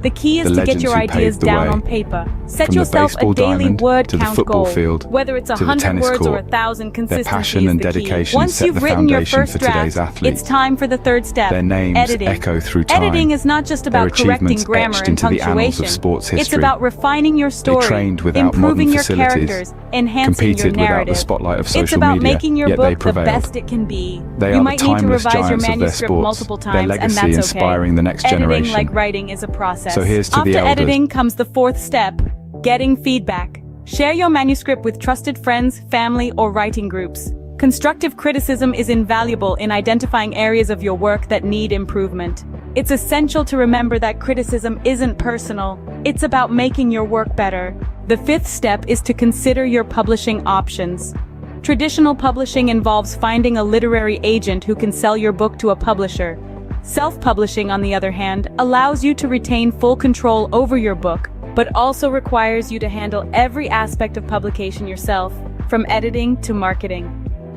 The key is the to get legends your who ideas paved the down way. on paper. Set From the yourself a baseball daily diamond word to the count football goal, field whether it's to the 100 tennis words or court. 1,000. Their Consistency passion is and the key. dedication Once set you've the written your foundation first for today's draft, athletes. it's time for the third step. Their names editing. echo through time. Editing is not just Their about correcting achievements grammar etched and into the annals punctuation. of sports history. It's about refining your story, trained without improving modern your facilities, characters, enhancing competed your without narrative. the spotlight of social It's about media, making your yet they book the prevailed. best it can be. They You are the might need to timeless revise your giants of their manuscript sports, multiple their times, and legacy that's okay. inspiring the next Editing, generation. like writing, is a process. So here's to After the elders. editing comes the fourth step: getting feedback. Share your manuscript with trusted friends, family, or writing groups. Constructive criticism is invaluable in identifying areas of your work that need improvement. It's essential to remember that criticism isn't personal. It's about making your work better. The fifth step is to consider your publishing options. Traditional publishing involves finding a literary agent who can sell your book to a publisher. Self-publishing, on the other hand, allows you to retain full control over your book, but also requires you to handle every aspect of publication yourself, from editing to marketing.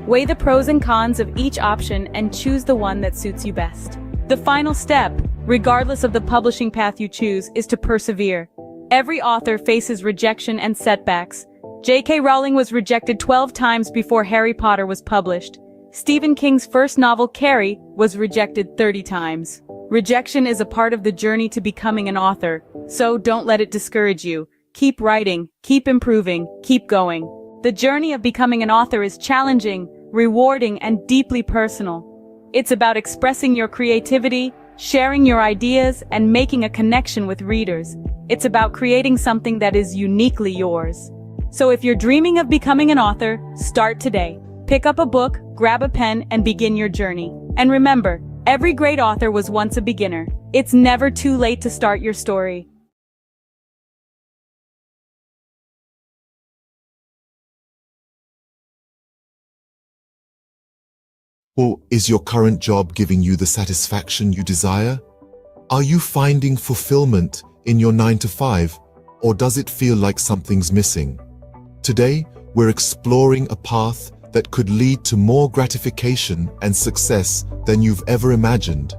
Weigh the pros and cons of each option and choose the one that suits you best. The final step, regardless of the publishing path you choose, is to persevere. Every author faces rejection and setbacks. J.K. Rowling was rejected 12 times before Harry Potter was published. Stephen King's first novel, Carrie, was rejected 30 times. Rejection is a part of the journey to becoming an author, so don't let it discourage you. Keep writing, keep improving, keep going. The journey of becoming an author is challenging, rewarding, and deeply personal. It's about expressing your creativity, sharing your ideas, and making a connection with readers. It's about creating something that is uniquely yours. So if you're dreaming of becoming an author, start today. Pick up a book, grab a pen, and begin your journey. And remember, every great author was once a beginner. It's never too late to start your story. Or is your current job giving you the satisfaction you desire? Are you finding fulfillment in your 9-to-5, or does it feel like something's missing? Today, we're exploring a path that could lead to more gratification and success than you've ever imagined.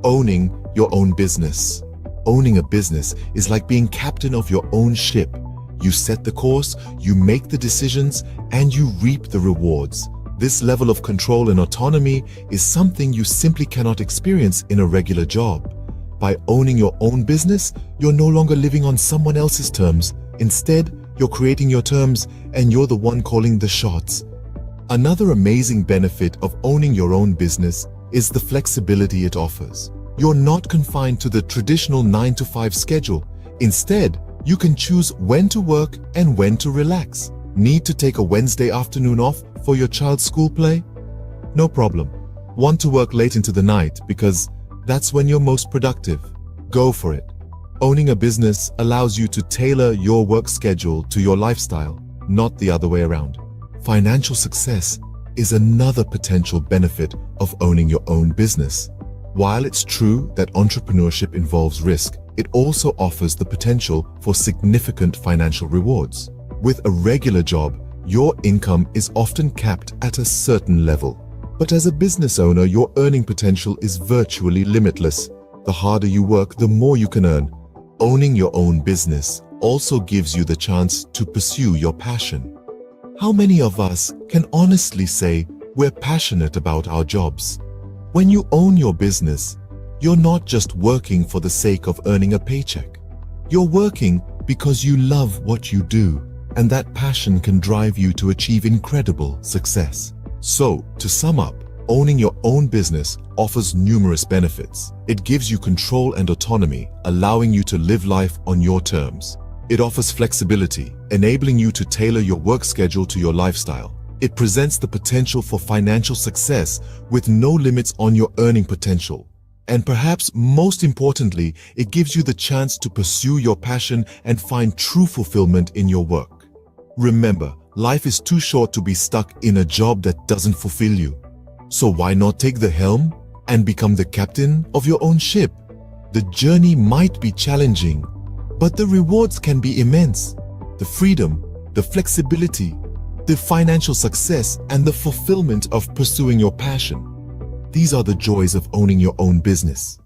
Owning your own business. Owning a business is like being captain of your own ship. You set the course, you make the decisions, and you reap the rewards. This level of control and autonomy is something you simply cannot experience in a regular job. By owning your own business, you're no longer living on someone else's terms. Instead, you're creating your terms, and you're the one calling the shots. Another amazing benefit of owning your own business is the flexibility it offers. You're not confined to the traditional 9-to-5 schedule. Instead, you can choose when to work and when to relax. Need to take a Wednesday afternoon off for your child's school play? No problem. Want to work late into the night because that's when you're most productive? Go for it. Owning a business allows you to tailor your work schedule to your lifestyle, not the other way around. Financial success is another potential benefit of owning your own business. While it's true that entrepreneurship involves risk, it also offers the potential for significant financial rewards. With a regular job, your income is often capped at a certain level. But as a business owner, your earning potential is virtually limitless. The harder you work, the more you can earn. Owning your own business also gives you the chance to pursue your passion. How many of us can honestly say we're passionate about our jobs? When you own your business, you're not just working for the sake of earning a paycheck. You're working because you love what you do, and that passion can drive you to achieve incredible success. So, to sum up, owning your own business offers numerous benefits. It gives you control and autonomy, allowing you to live life on your terms. It offers flexibility, enabling you to tailor your work schedule to your lifestyle. It presents the potential for financial success with no limits on your earning potential. And perhaps most importantly, it gives you the chance to pursue your passion and find true fulfillment in your work. Remember, life is too short to be stuck in a job that doesn't fulfill you. So why not take the helm and become the captain of your own ship? The journey might be challenging, but the rewards can be immense. The freedom, the flexibility, the financial success, and the fulfillment of pursuing your passion. These are the joys of owning your own business.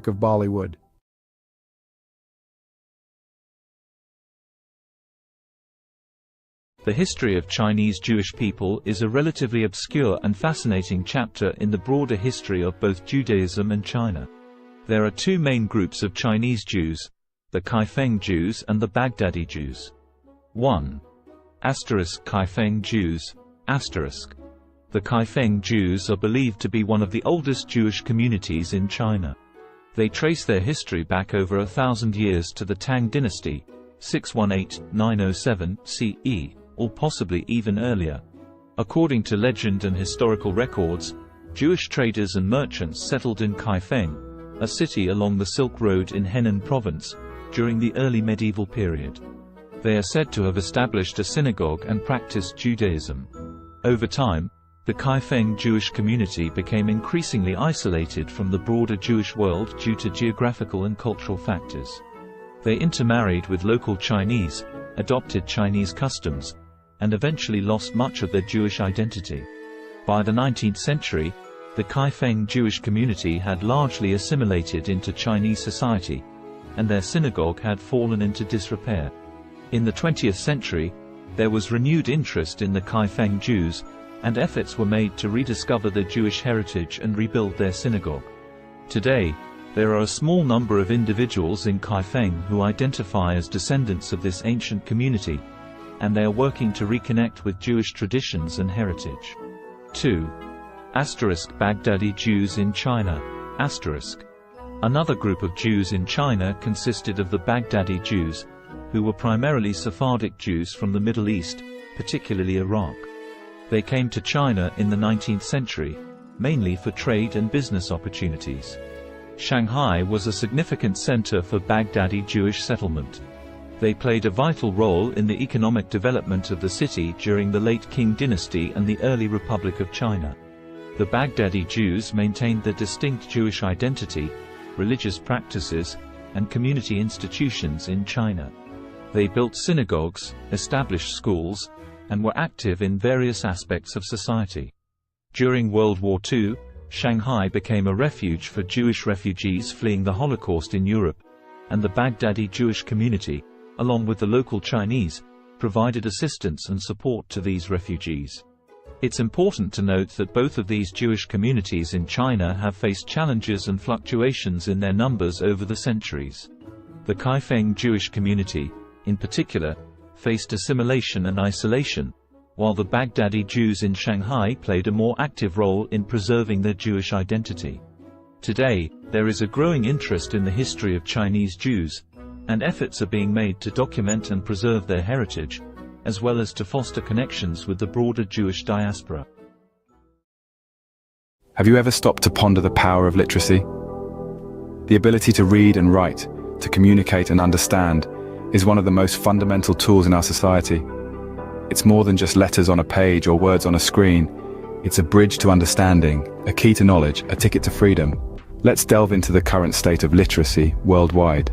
of Bollywood. The history of Chinese Jewish people is a relatively obscure and fascinating chapter in the broader history of both Judaism and China. There are two main groups of Chinese Jews, the Kaifeng Jews and the Baghdadi Jews. 1. Kaifeng Jews. The Kaifeng Jews are believed to be one of the oldest Jewish communities in China. They trace their history back over 1,000 years to the Tang dynasty, 618–907 CE, or possibly even earlier. According to legend and historical records, Jewish traders and merchants settled in Kaifeng, a city along the Silk Road in Henan province, during the early medieval period. They are said to have established a synagogue and practiced Judaism. Over time, the Kaifeng Jewish community became increasingly isolated from the broader Jewish world due to geographical and cultural factors. They intermarried with local Chinese, adopted Chinese customs, and eventually lost much of their Jewish identity. By the 19th century, the Kaifeng Jewish community had largely assimilated into Chinese society, and their synagogue had fallen into disrepair. In the 20th century, there was renewed interest in the Kaifeng Jews, and efforts were made to rediscover their Jewish heritage and rebuild their synagogue. Today, there are a small number of individuals in Kaifeng who identify as descendants of this ancient community, and they are working to reconnect with Jewish traditions and heritage. 2. Baghdadi Jews in China. Another group of Jews in China consisted of the Baghdadi Jews, who were primarily Sephardic Jews from the Middle East, particularly Iraq. They came to China in the 19th century, mainly for trade and business opportunities. Shanghai was a significant center for Baghdadi Jewish settlement. They played a vital role in the economic development of the city during the late Qing dynasty and the early Republic of China. The Baghdadi Jews maintained their distinct Jewish identity, religious practices, and community institutions in China. They built synagogues, established schools, and were active in various aspects of society. During World War II, Shanghai became a refuge for Jewish refugees fleeing the Holocaust in Europe, and the Baghdadi Jewish community, along with the local Chinese, provided assistance and support to these refugees. It's important to note that both of these Jewish communities in China have faced challenges and fluctuations in their numbers over the centuries. The Kaifeng Jewish community, in particular, faced assimilation and isolation, while the Baghdadi Jews in Shanghai played a more active role in preserving their Jewish identity. Today, there is a growing interest in the history of Chinese Jews, and efforts are being made to document and preserve their heritage, as well as to foster connections with the broader Jewish diaspora. Have you ever stopped to ponder the power of literacy? The ability to read and write, to communicate and understand, is one of the most fundamental tools in our society. It's more than just letters on a page or words on a screen. It's a bridge to understanding, a key to knowledge, a ticket to freedom. Let's delve into the current state of literacy worldwide.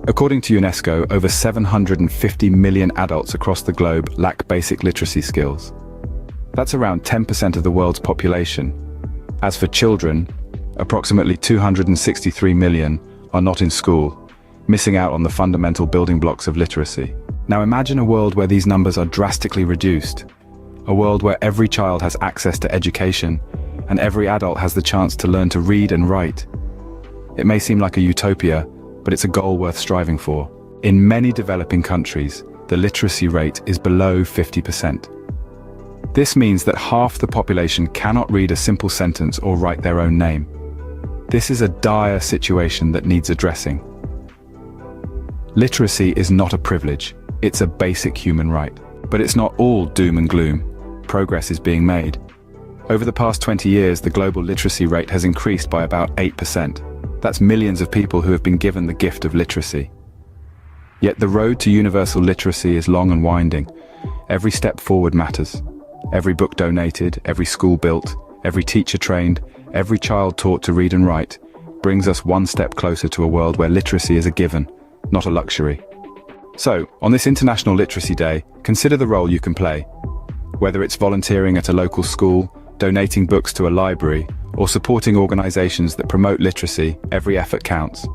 According to UNESCO, over 750 million adults across the globe lack basic literacy skills. That's around 10% of the world's population. As for children, approximately 263 million are not in school, missing out on the fundamental building blocks of literacy. Now imagine a world where these numbers are drastically reduced. A world where every child has access to education, and every adult has the chance to learn to read and write. It may seem like a utopia, but it's a goal worth striving for. In many developing countries, the literacy rate is below 50%. This means that half the population cannot read a simple sentence or write their own name. This is a dire situation that needs addressing. Literacy is not a privilege, it's a basic human right. But it's not all doom and gloom. Progress is being made. Over the past 20 years, the global literacy rate has increased by about 8%. That's millions of people who have been given the gift of literacy. Yet the road to universal literacy is long and winding. Every step forward matters. Every book donated, every school built, every teacher trained, every child taught to read and write, brings us one step closer to a world where literacy is a given, not a luxury. So, on this International Literacy Day, consider the role you can play. Whether it's volunteering at a local school, donating books to a library, or supporting organizations that promote literacy, every effort counts.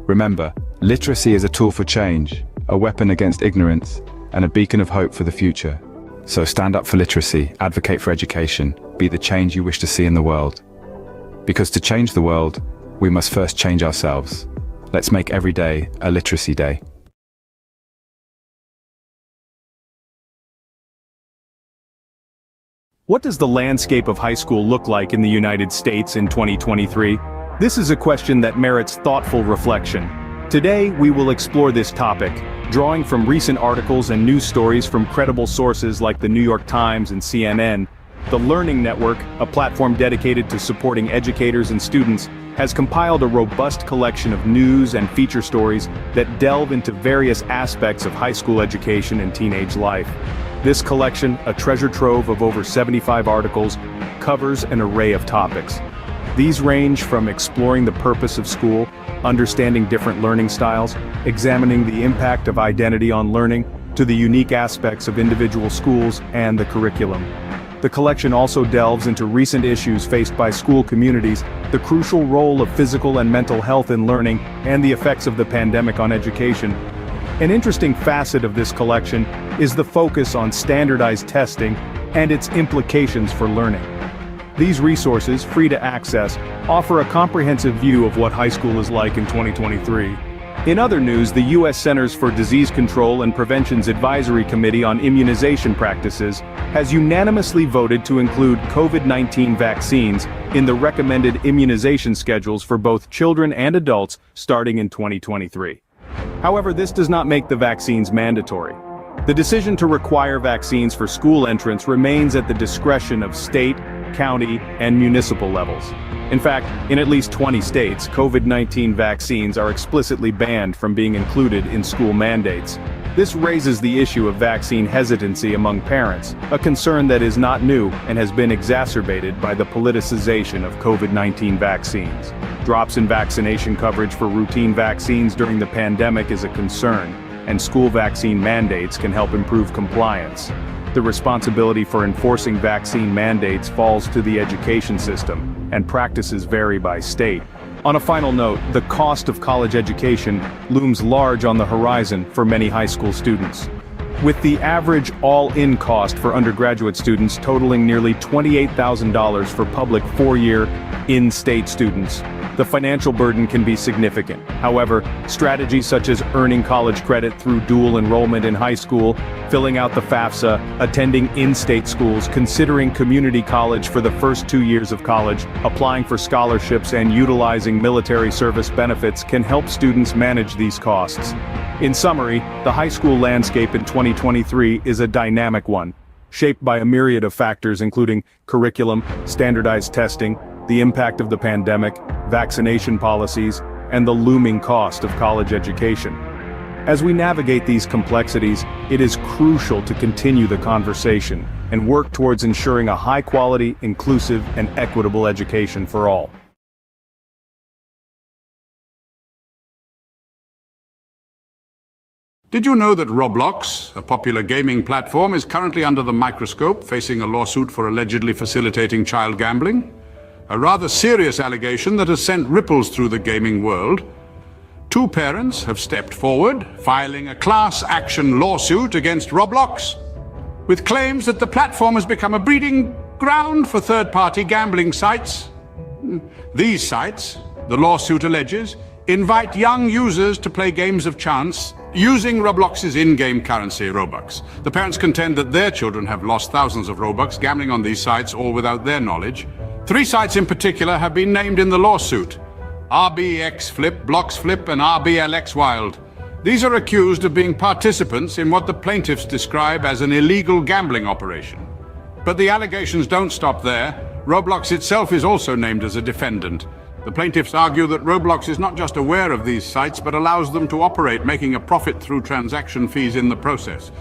Remember, literacy is a tool for change, a weapon against ignorance, and a beacon of hope for the future. So stand up for literacy, advocate for education, be the change you wish to see in the world. Because to change the world, we must first change ourselves. Let's make every day a literacy day. What does the landscape of high school look like in the United States in 2023? This is a question that merits thoughtful reflection. Today, we will explore this topic, drawing from recent articles and news stories from credible sources like the New York Times and CNN. The Learning Network, a platform dedicated to supporting educators and students, has compiled a robust collection of news and feature stories that delve into various aspects of high school education and teenage life. This collection, a treasure trove of over 75 articles, covers an array of topics. These range from exploring the purpose of school, understanding different learning styles, examining the impact of identity on learning, to the unique aspects of individual schools and the curriculum. The collection also delves into recent issues faced by school communities, the crucial role of physical and mental health in learning, and the effects of the pandemic on education. An interesting facet of this collection is the focus on standardized testing and its implications for learning. These resources, free to access, offer a comprehensive view of what high school is like in 2023. In other news, the U.S. Centers for Disease Control and Prevention's Advisory Committee on Immunization Practices has unanimously voted to include COVID-19 vaccines in the recommended immunization schedules for both children and adults starting in 2023. However, this does not make the vaccines mandatory. The decision to require vaccines for school entrance remains at the discretion of state, county, and municipal levels. In fact, in at least 20 states, COVID-19 vaccines are explicitly banned from being included in school mandates. This raises the issue of vaccine hesitancy among parents, a concern that is not new and has been exacerbated by the politicization of COVID-19 vaccines. Drops in vaccination coverage for routine vaccines during the pandemic is a concern, and school vaccine mandates can help improve compliance. The responsibility for enforcing vaccine mandates falls to the education system, and practices vary by state. On a final note, the cost of college education looms large on the horizon for many high school students. With the average all-in cost for undergraduate students totaling nearly $28,000 for public four-year, in-state students, the financial burden can be significant. However, strategies such as earning college credit through dual enrollment in high school, filling out the FAFSA, attending in-state schools, considering community college for the first 2 years of college, applying for scholarships, and utilizing military service benefits can help students manage these costs. In summary, the high school landscape in 2023 is a dynamic one, shaped by a myriad of factors including curriculum, standardized testing, the impact of the pandemic, vaccination policies, and the looming cost of college education. As we navigate these complexities, it is crucial to continue the conversation and work towards ensuring a high-quality, inclusive, and equitable education for all. Did you know that Roblox, a popular gaming platform, is currently under the microscope, facing a lawsuit for allegedly facilitating child gambling? A rather serious allegation that has sent ripples through the gaming world. Two parents have stepped forward, filing a class action lawsuit against Roblox, with claims that the platform has become a breeding ground for third-party gambling sites. These sites, the lawsuit alleges, invite young users to play games of chance using Roblox's in-game currency, Robux. The parents contend that their children have lost thousands of Robux gambling on these sites, all without their knowledge. 3 sites in particular have been named in the lawsuit: RBX Flip, Blocks Flip, and RBLX Wild. These are accused of being participants in what the plaintiffs describe as an illegal gambling operation. But the allegations don't stop there. Roblox itself is also named as a defendant. The plaintiffs argue that Roblox is not just aware of these sites, but allows them to operate, making a profit through transaction fees in the process.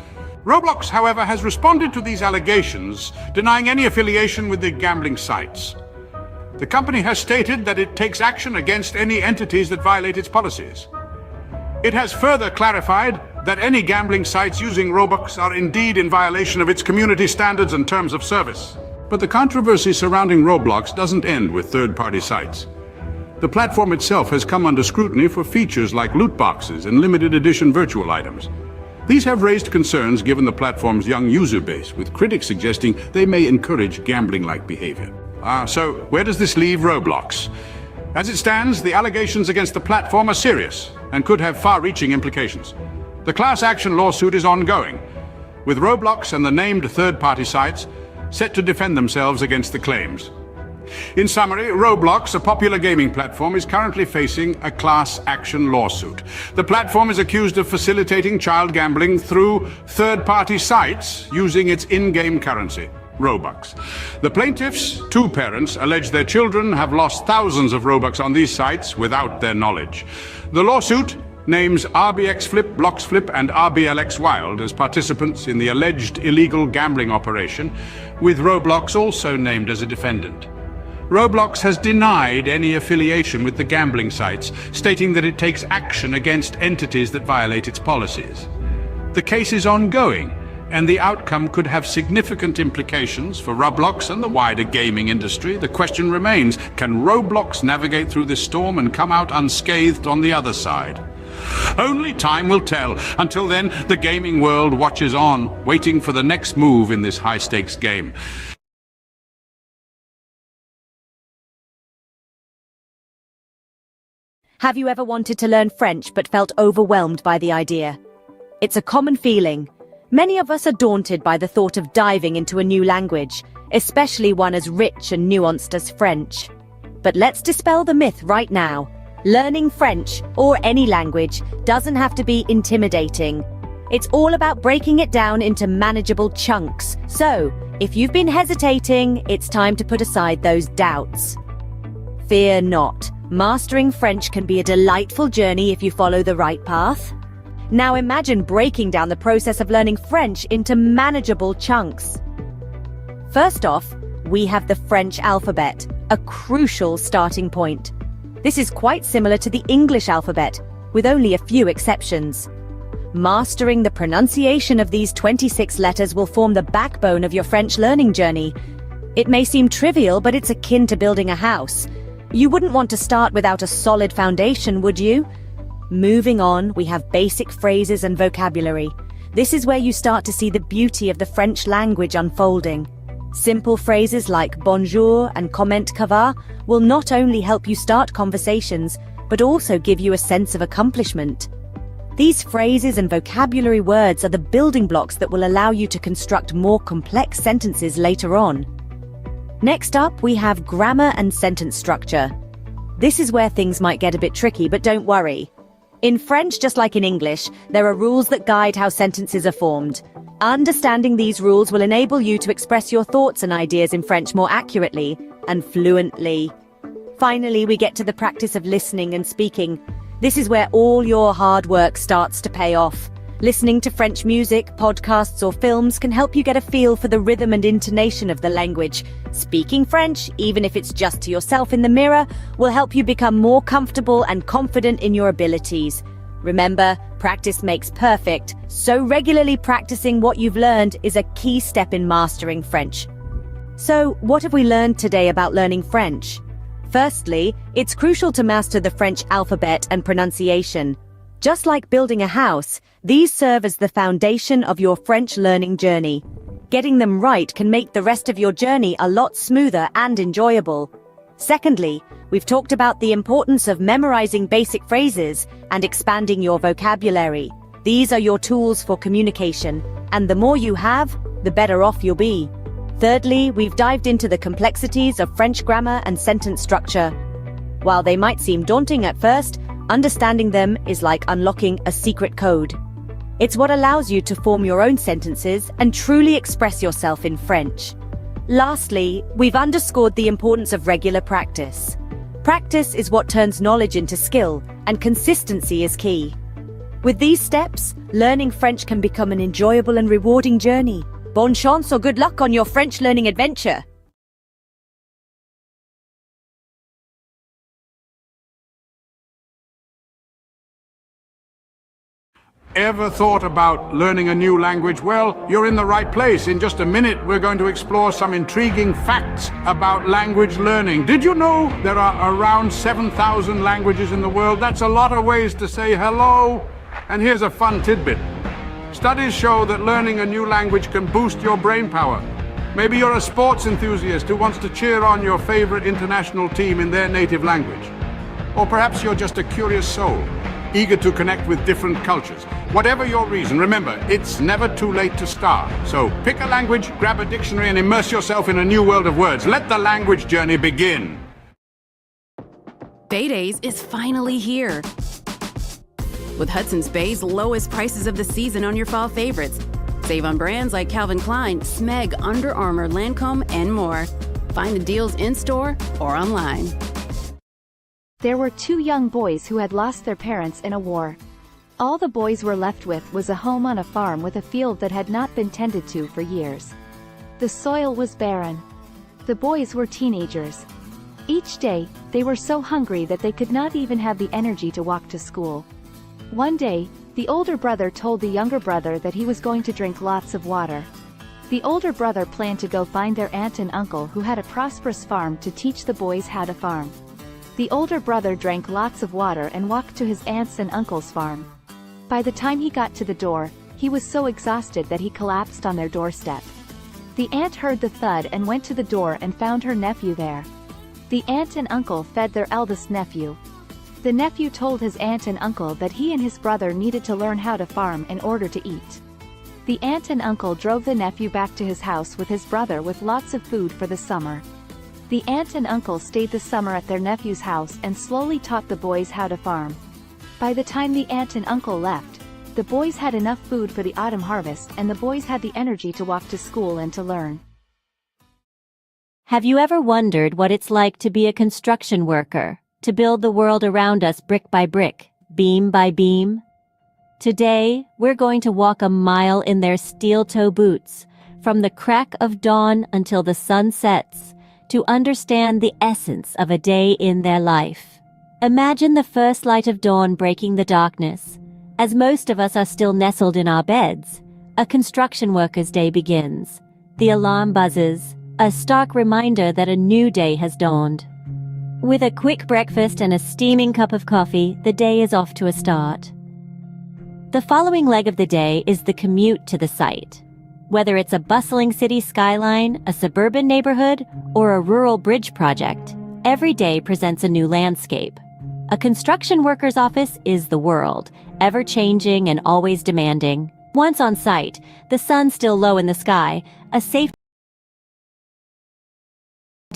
Roblox, however, has responded to these allegations, denying any affiliation with the gambling sites. The company has stated that it takes action against any entities that violate its policies. It has further clarified that any gambling sites using Robux are indeed in violation of its community standards and terms of service. But the controversy surrounding Roblox doesn't end with third-party sites. The platform itself has come under scrutiny for features like loot boxes and limited edition virtual items. These have raised concerns given the platform's young user base, with critics suggesting they may encourage gambling-like behavior. So where does this leave Roblox? As it stands, the allegations against the platform are serious and could have far-reaching implications. The class action lawsuit is ongoing, with Roblox and the named third-party sites set to defend themselves against the claims. In summary, Roblox, a popular gaming platform, is currently facing a class action lawsuit. The platform is accused of facilitating child gambling through third-party sites using its in-game currency, Robux. The plaintiffs, two parents, allege their children have lost thousands of Robux on these sites without their knowledge. The lawsuit names RBX Flip, Blocks Flip, and RBLX Wild as participants in the alleged illegal gambling operation, with Roblox also named as a defendant. Roblox has denied any affiliation with the gambling sites, stating that it takes action against entities that violate its policies. The case is ongoing, and the outcome could have significant implications for Roblox and the wider gaming industry. The question remains, can Roblox navigate through this storm and come out unscathed on the other side? Only time will tell. Until then, the gaming world watches on, waiting for the next move in this high-stakes game. Have you ever wanted to learn French but felt overwhelmed by the idea? It's a common feeling. Many of us are daunted by the thought of diving into a new language, especially one as rich and nuanced as French. But let's dispel the myth right now. Learning French, or any language, doesn't have to be intimidating. It's all about breaking it down into manageable chunks. So, if you've been hesitating, it's time to put aside those doubts. Fear not. Mastering French can be a delightful journey if you follow the right path. Now imagine breaking down the process of learning French into manageable chunks. First off, we have the French alphabet, a crucial starting point. This is quite similar to the English alphabet, with only a few exceptions. Mastering the pronunciation of these 26 letters will form the backbone of your French learning journey. It may seem trivial, but it's akin to building a house. You wouldn't want to start without a solid foundation, would you? Moving on, we have basic phrases and vocabulary. This is where you start to see the beauty of the French language unfolding. Simple phrases like bonjour and comment ça va will not only help you start conversations, but also give you a sense of accomplishment. These phrases and vocabulary words are the building blocks that will allow you to construct more complex sentences later on. Next up, we have grammar and sentence structure. This is where things might get a bit tricky, but don't worry. In French, just like in English, there are rules that guide how sentences are formed. Understanding these rules will enable you to express your thoughts and ideas in French more accurately and fluently. Finally, we get to the practice of listening and speaking. This is where all your hard work starts to pay off. Listening to French music, podcasts, or films can help you get a feel for the rhythm and intonation of the language. Speaking French, even if it's just to yourself in the mirror, will help you become more comfortable and confident in your abilities. Remember, practice makes perfect, so regularly practicing what you've learned is a key step in mastering French. So, what have we learned today about learning French? Firstly, it's crucial to master the French alphabet and pronunciation. Just like building a house, these serve as the foundation of your French learning journey. Getting them right can make the rest of your journey a lot smoother and enjoyable. Secondly, we've talked about the importance of memorizing basic phrases and expanding your vocabulary. These are your tools for communication, and the more you have, the better off you'll be. Thirdly, we've dived into the complexities of French grammar and sentence structure. While they might seem daunting at first, understanding them is like unlocking a secret code. It's what allows you to form your own sentences and truly express yourself in French. Lastly, we've underscored the importance of regular practice. Practice is what turns knowledge into skill, and consistency is key. With these steps, learning French can become an enjoyable and rewarding journey. Bonne chance or good luck on your French learning adventure! Ever thought about learning a new language? Well, you're in the right place. In just a minute, we're going to explore some intriguing facts about language learning. Did you know there are around 7,000 languages in the world? That's a lot of ways to say hello. And here's a fun tidbit. Studies show that learning a new language can boost your brain power. Maybe you're a sports enthusiast who wants to cheer on your favorite international team in their native language. Or perhaps you're just a curious soul, eager to connect with different cultures. Whatever your reason, remember, it's never too late to start. So pick a language, grab a dictionary, and immerse yourself in a new world of words. Let the language journey begin. Bay Days is finally here. With Hudson's Bay's lowest prices of the season on your fall favorites. Save on brands like Calvin Klein, Smeg, Under Armour, Lancome, and more. Find the deals in-store or online. There were two young boys who had lost their parents in a war. All the boys were left with was a home on a farm with a field that had not been tended to for years. The soil was barren. The boys were teenagers. Each day, they were so hungry that they could not even have the energy to walk to school. One day, the older brother told the younger brother that he was going to drink lots of water. The older brother planned to go find their aunt and uncle who had a prosperous farm to teach the boys how to farm. The older brother drank lots of water and walked to his aunt's and uncle's farm. By the time he got to the door, he was so exhausted that he collapsed on their doorstep. The aunt heard the thud and went to the door and found her nephew there. The aunt and uncle fed their eldest nephew. The nephew told his aunt and uncle that he and his brother needed to learn how to farm in order to eat. The aunt and uncle drove the nephew back to his house with his brother with lots of food for the summer. The aunt and uncle stayed the summer at their nephew's house and slowly taught the boys how to farm. By the time the aunt and uncle left, the boys had enough food for the autumn harvest and the boys had the energy to walk to school and to learn. Have you ever wondered what it's like to be a construction worker, to build the world around us brick by brick, beam by beam? Today, we're going to walk a mile in their steel-toe boots, from the crack of dawn until the sun sets, to understand the essence of a day in their life. Imagine the first light of dawn breaking the darkness. As most of us are still nestled in our beds, a construction worker's day begins. The alarm buzzes, a stark reminder that a new day has dawned. With a quick breakfast and a steaming cup of coffee, the day is off to a start. The following leg of the day is the commute to the site. Whether it's a bustling city skyline, a suburban neighborhood, or a rural bridge project, every day presents a new landscape. A construction worker's office is the world, ever-changing and always demanding. Once on site, the sun still low in the sky, a safety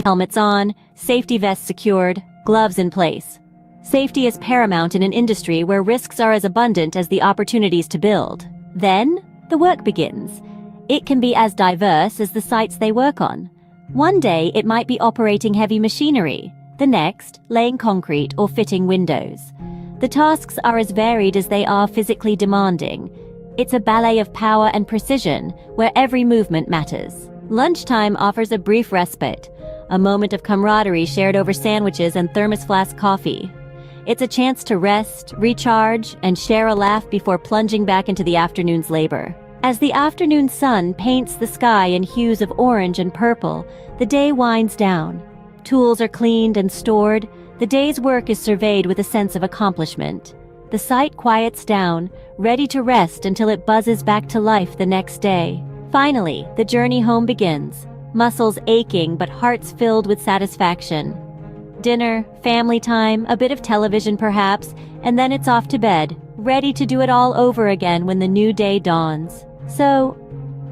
helmets on, safety vests secured, gloves in place. Safety is paramount in an industry where risks are as abundant as the opportunities to build. Then, the work begins. It can be as diverse as the sites they work on. One day, it might be operating heavy machinery. The next, laying concrete or fitting windows. The tasks are as varied as they are physically demanding. It's a ballet of power and precision, where every movement matters. Lunchtime offers a brief respite, a moment of camaraderie shared over sandwiches and thermos flask coffee. It's a chance to rest, recharge, and share a laugh before plunging back into the afternoon's labor. As the afternoon sun paints the sky in hues of orange and purple, the day winds down. Tools are cleaned and stored. The day's work is surveyed with a sense of accomplishment. The site quiets down, ready to rest until it buzzes back to life the next day. Finally, the journey home begins. Muscles aching but hearts filled with satisfaction. Dinner, family time, a bit of television perhaps, and then it's off to bed, ready to do it all over again when the new day dawns. So,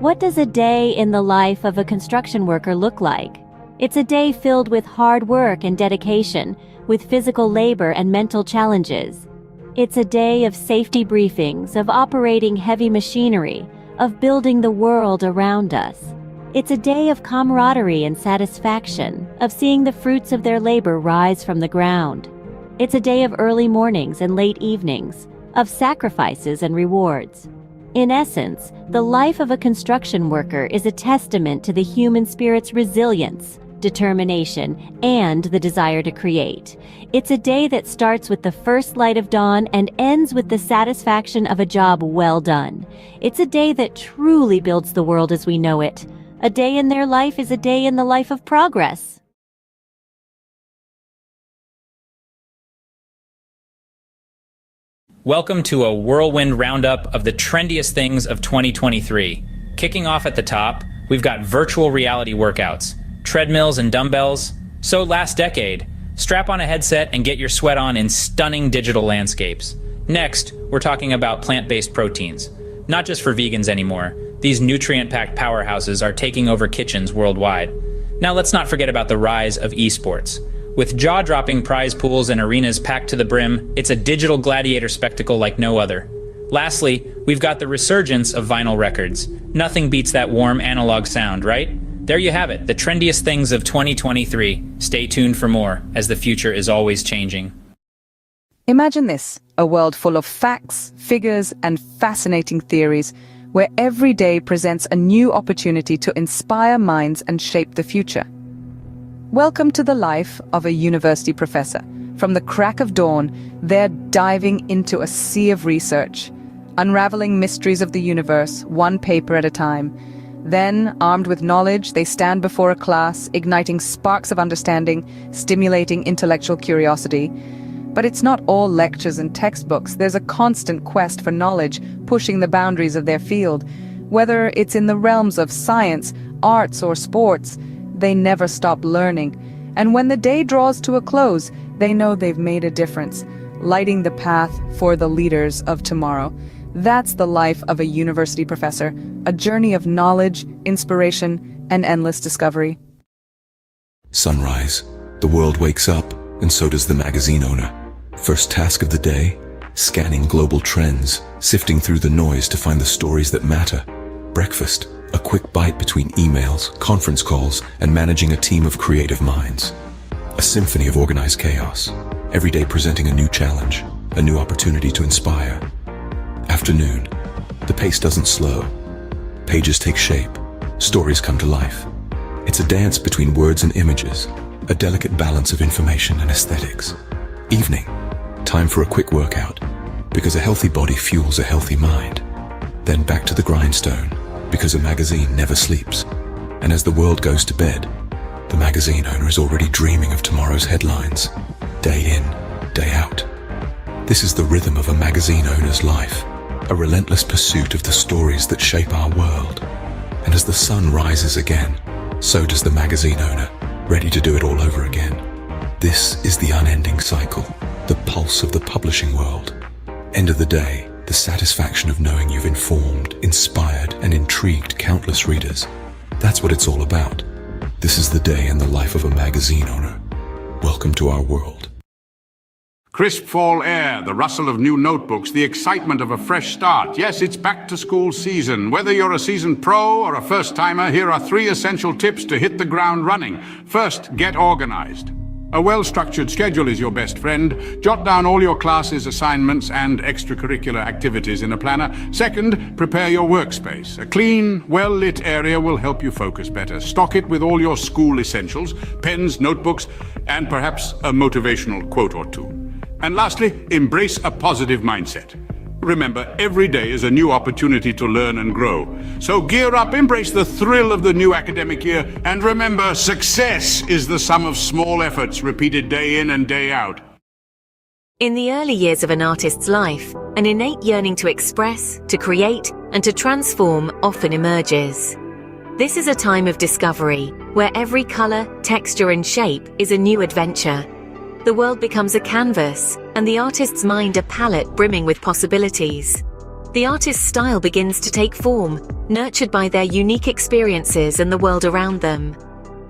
what does a day in the life of a construction worker look like? It's a day filled with hard work and dedication, with physical labor and mental challenges. It's a day of safety briefings, of operating heavy machinery, of building the world around us. It's a day of camaraderie and satisfaction, of seeing the fruits of their labor rise from the ground. It's a day of early mornings and late evenings, of sacrifices and rewards. In essence, the life of a construction worker is a testament to the human spirit's resilience, determination, and the desire to create. It's a day that starts with the first light of dawn and ends with the satisfaction of a job well done. It's a day that truly builds the world as we know it. A day in their life is a day in the life of progress. Welcome to a whirlwind roundup of the trendiest things of 2023. Kicking off at the top, we've got virtual reality workouts, treadmills and dumbbells. So last decade, strap on a headset and get your sweat on in stunning digital landscapes. Next, we're talking about plant-based proteins. Not just for vegans anymore. These nutrient-packed powerhouses are taking over kitchens worldwide. Now let's not forget about the rise of esports. With jaw-dropping prize pools and arenas packed to the brim, it's a digital gladiator spectacle like no other. Lastly, we've got the resurgence of vinyl records. Nothing beats that warm analog sound, right? There you have it, the trendiest things of 2023. Stay tuned for more, as the future is always changing. Imagine this, a world full of facts, figures, and fascinating theories, where every day presents a new opportunity to inspire minds and shape the future. Welcome to the life of a university professor. From the crack of dawn, they're diving into a sea of research, unraveling mysteries of the universe, one paper at a time. Then, armed with knowledge, they stand before a class, igniting sparks of understanding, stimulating intellectual curiosity. But it's not all lectures and textbooks. There's a constant quest for knowledge, pushing the boundaries of their field. Whether it's in the realms of science, arts, or sports, they never stop learning. And when the day draws to a close, they know they've made a difference, lighting the path for the leaders of tomorrow. That's the life of a university professor, a journey of knowledge, inspiration, and endless discovery. Sunrise. The world wakes up, and so does the magazine owner. First task of the day, scanning global trends, sifting through the noise to find the stories that matter. Breakfast. A quick bite between emails, conference calls, and managing a team of creative minds. A symphony of organized chaos, every day presenting a new challenge, a new opportunity to inspire. Afternoon. The pace doesn't slow. Pages take shape. Stories come to life. It's a dance between words and images, a delicate balance of information and aesthetics. Evening. Time for a quick workout, because a healthy body fuels a healthy mind. Then back to the grindstone, because a magazine never sleeps. And as the world goes to bed, the magazine owner is already dreaming of tomorrow's headlines, day in, day out. This is the rhythm of a magazine owner's life, a relentless pursuit of the stories that shape our world. And as the sun rises again, so does the magazine owner, ready to do it all over again. This is the unending cycle, the pulse of the publishing world. End of the day, the satisfaction of knowing you've informed, inspired, and intrigued countless readers. That's what it's all about. This is the day in the life of a magazine owner. Welcome to our world. Crisp fall air, the rustle of new notebooks, the excitement of a fresh start. Yes, it's back to school season. Whether you're a seasoned pro or a first-timer, here are 3 essential tips to hit the ground running. First, get organized. A well-structured schedule is your best friend. Jot down all your classes, assignments, and extracurricular activities in a planner. Second, prepare your workspace. A clean, well-lit area will help you focus better. Stock it with all your school essentials, pens, notebooks, and perhaps a motivational quote or two. And lastly, embrace a positive mindset. Remember, every day is a new opportunity to learn and grow. So gear up, embrace the thrill of the new academic year, and remember, success is the sum of small efforts repeated day in and day out. In the early years of an artist's life, an innate yearning to express, to create, and to transform often emerges. This is a time of discovery, where every color, texture, and shape is a new adventure. The world becomes a canvas, and the artist's mind a palette brimming with possibilities. The artist's style begins to take form, nurtured by their unique experiences and the world around them.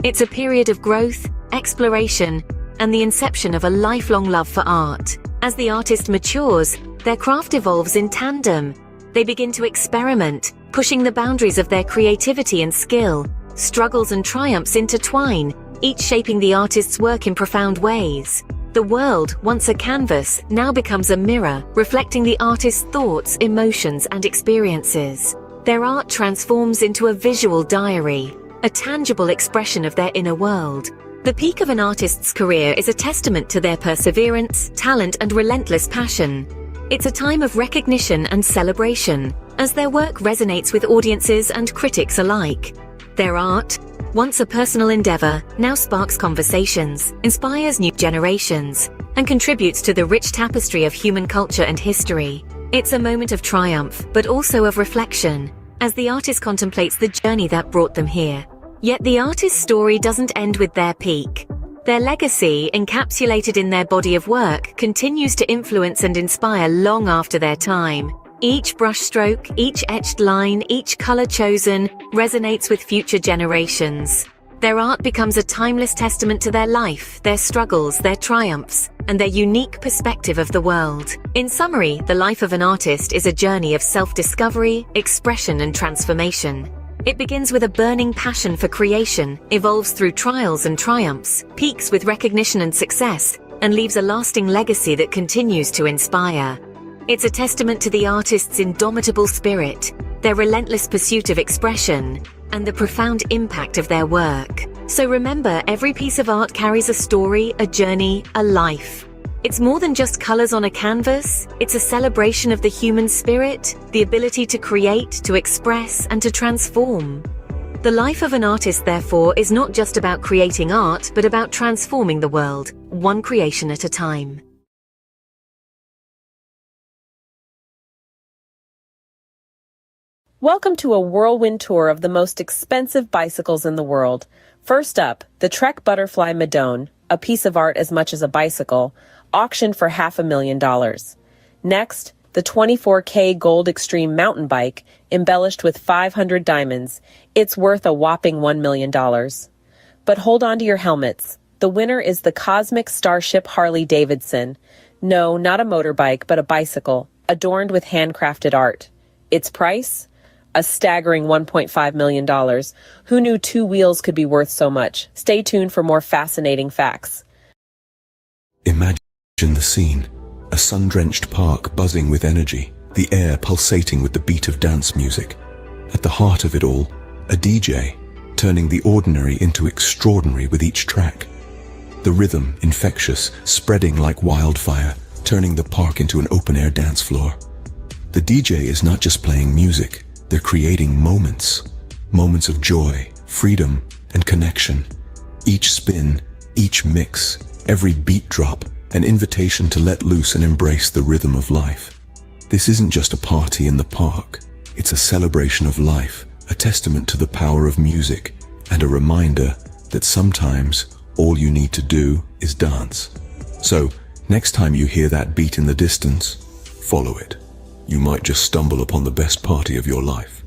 It's a period of growth, exploration, and the inception of a lifelong love for art. As the artist matures, their craft evolves in tandem. They begin to experiment, pushing the boundaries of their creativity and skill. Struggles and triumphs intertwine, each shaping the artist's work in profound ways. The world, once a canvas, now becomes a mirror, reflecting the artist's thoughts, emotions, and experiences. Their art transforms into a visual diary, a tangible expression of their inner world. The peak of an artist's career is a testament to their perseverance, talent, and relentless passion. It's a time of recognition and celebration, as their work resonates with audiences and critics alike. Their art, once a personal endeavor, now sparks conversations, inspires new generations, and contributes to the rich tapestry of human culture and history. It's a moment of triumph, but also of reflection, as the artist contemplates the journey that brought them here. Yet the artist's story doesn't end with their peak. Their legacy, encapsulated in their body of work, continues to influence and inspire long after their time. Each brushstroke, each etched line, each color chosen resonates with future generations. Their art becomes a timeless testament to their life, their struggles, their triumphs, and their unique perspective of the world. In summary, the life of an artist is a journey of self-discovery, expression, and transformation. It begins with a burning passion for creation, evolves through trials and triumphs, peaks with recognition and success, and leaves a lasting legacy that continues to inspire. It's a testament to the artist's indomitable spirit, their relentless pursuit of expression, and the profound impact of their work. So remember, every piece of art carries a story, a journey, a life. It's more than just colors on a canvas. It's a celebration of the human spirit, the ability to create, to express, and to transform. The life of an artist, therefore, is not just about creating art, but about transforming the world, one creation at a time. Welcome to a whirlwind tour of the most expensive bicycles in the world. First up, the Trek Butterfly Madone, a piece of art as much as a bicycle, auctioned for $500,000. Next, the 24K Gold Extreme mountain bike, embellished with 500 diamonds. It's worth a whopping $1 million. But hold on to your helmets. The winner is the Cosmic Starship Harley Davidson. No, not a motorbike, but a bicycle, adorned with handcrafted art. Its price? A staggering $1.5 million. Who knew two wheels could be worth so much? Stay tuned for more fascinating facts. Imagine the scene. A sun-drenched park buzzing with energy, the air pulsating with the beat of dance music. At the heart of it all, a DJ, turning the ordinary into extraordinary with each track. The rhythm, infectious, spreading like wildfire, turning the park into an open-air dance floor. The DJ is not just playing music, they're creating moments. Moments of joy, freedom, and connection. Each spin, each mix, every beat drop, an invitation to let loose and embrace the rhythm of life. This isn't just a party in the park. It's a celebration of life, a testament to the power of music, and a reminder that sometimes all you need to do is dance. So, next time you hear that beat in the distance, follow it. You might just stumble upon the best party of your life.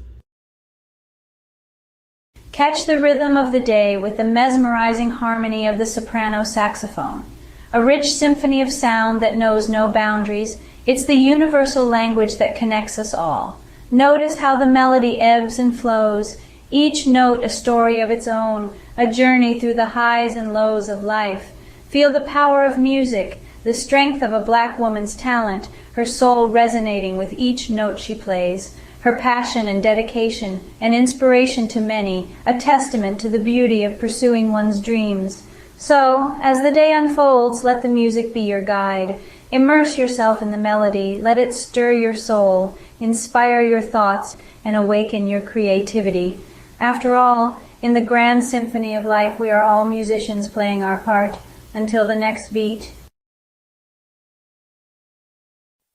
Catch the rhythm of the day with the mesmerizing harmony of the soprano saxophone. A rich symphony of sound that knows no boundaries. It's the universal language that connects us all. Notice how the melody ebbs and flows, each note a story of its own, a journey through the highs and lows of life. Feel the power of music, the strength of a black woman's talent, her soul resonating with each note she plays, her passion and dedication, an inspiration to many, a testament to the beauty of pursuing one's dreams. So, as the day unfolds, let the music be your guide. Immerse yourself in the melody, let it stir your soul, inspire your thoughts, and awaken your creativity. After all, in the grand symphony of life, we are all musicians playing our part. Until the next beat.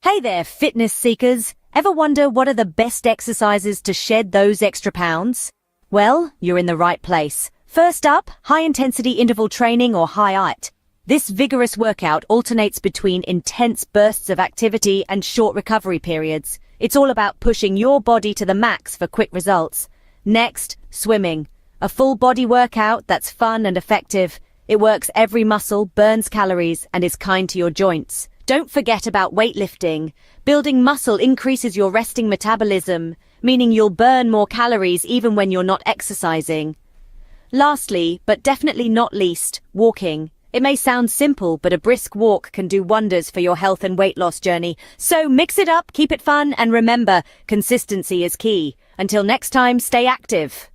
Hey there, fitness seekers. Ever wonder what are the best exercises to shed those extra pounds? Well, you're in the right place. First up, high-intensity interval training or HIIT. This vigorous workout alternates between intense bursts of activity and short recovery periods. It's all about pushing your body to the max for quick results. Next, swimming. A full-body workout that's fun and effective. It works every muscle, burns calories, and is kind to your joints. Don't forget about weightlifting. Building muscle increases your resting metabolism, meaning you'll burn more calories even when you're not exercising. Lastly, but definitely not least, walking. It may sound simple, but a brisk walk can do wonders for your health and weight loss journey. So mix it up, keep it fun, and remember, consistency is key. Until next time, stay active.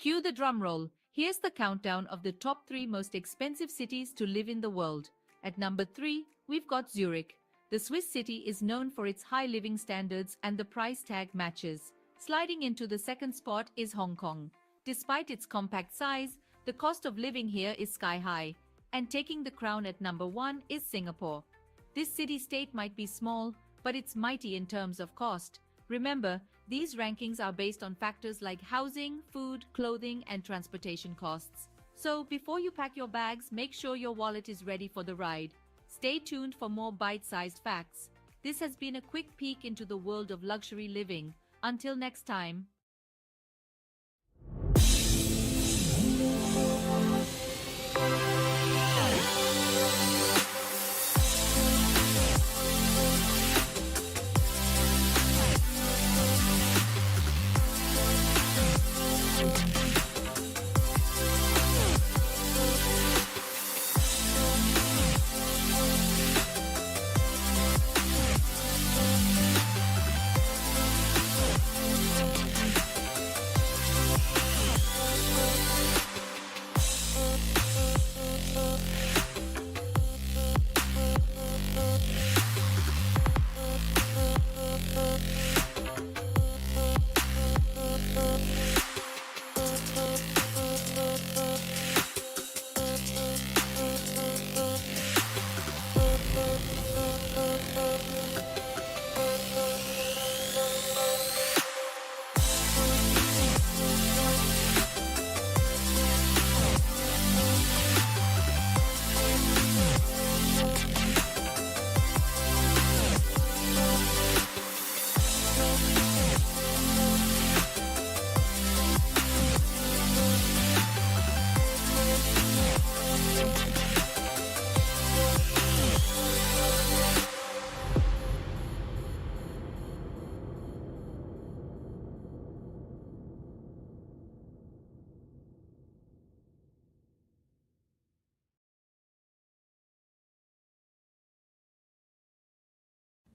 Cue the drum roll. Here's the countdown of the top 3 most expensive cities to live in the world. At number 3, we've got Zurich. The Swiss city is known for its high living standards and the price tag matches. Sliding into the second spot is Hong Kong. Despite its compact size, the cost of living here is sky high. And taking the crown at number 1 is Singapore. This city-state might be small, but it's mighty in terms of cost. Remember, these rankings are based on factors like housing, food, clothing, and transportation costs. So before you pack your bags, make sure your wallet is ready for the ride. Stay tuned for more bite-sized facts. This has been a quick peek into the world of luxury living. Until next time.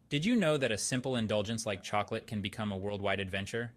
Did you know that a simple indulgence like chocolate can become a worldwide adventure?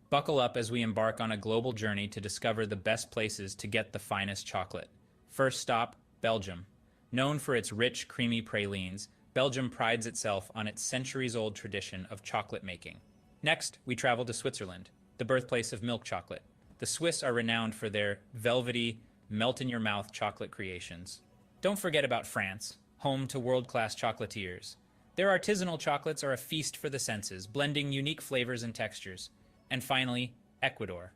Buckle up as we embark on a global journey to discover the best places to get the finest chocolate. First stop, Belgium. Known for its rich, creamy pralines, Belgium prides itself on its centuries-old tradition of chocolate making. Next, we travel to Switzerland, the birthplace of milk chocolate. The Swiss are renowned for their velvety, melt-in-your-mouth chocolate creations. Don't forget about France, home to world-class chocolatiers. Their artisanal chocolates are a feast for the senses, blending unique flavors and textures. And finally, Ecuador.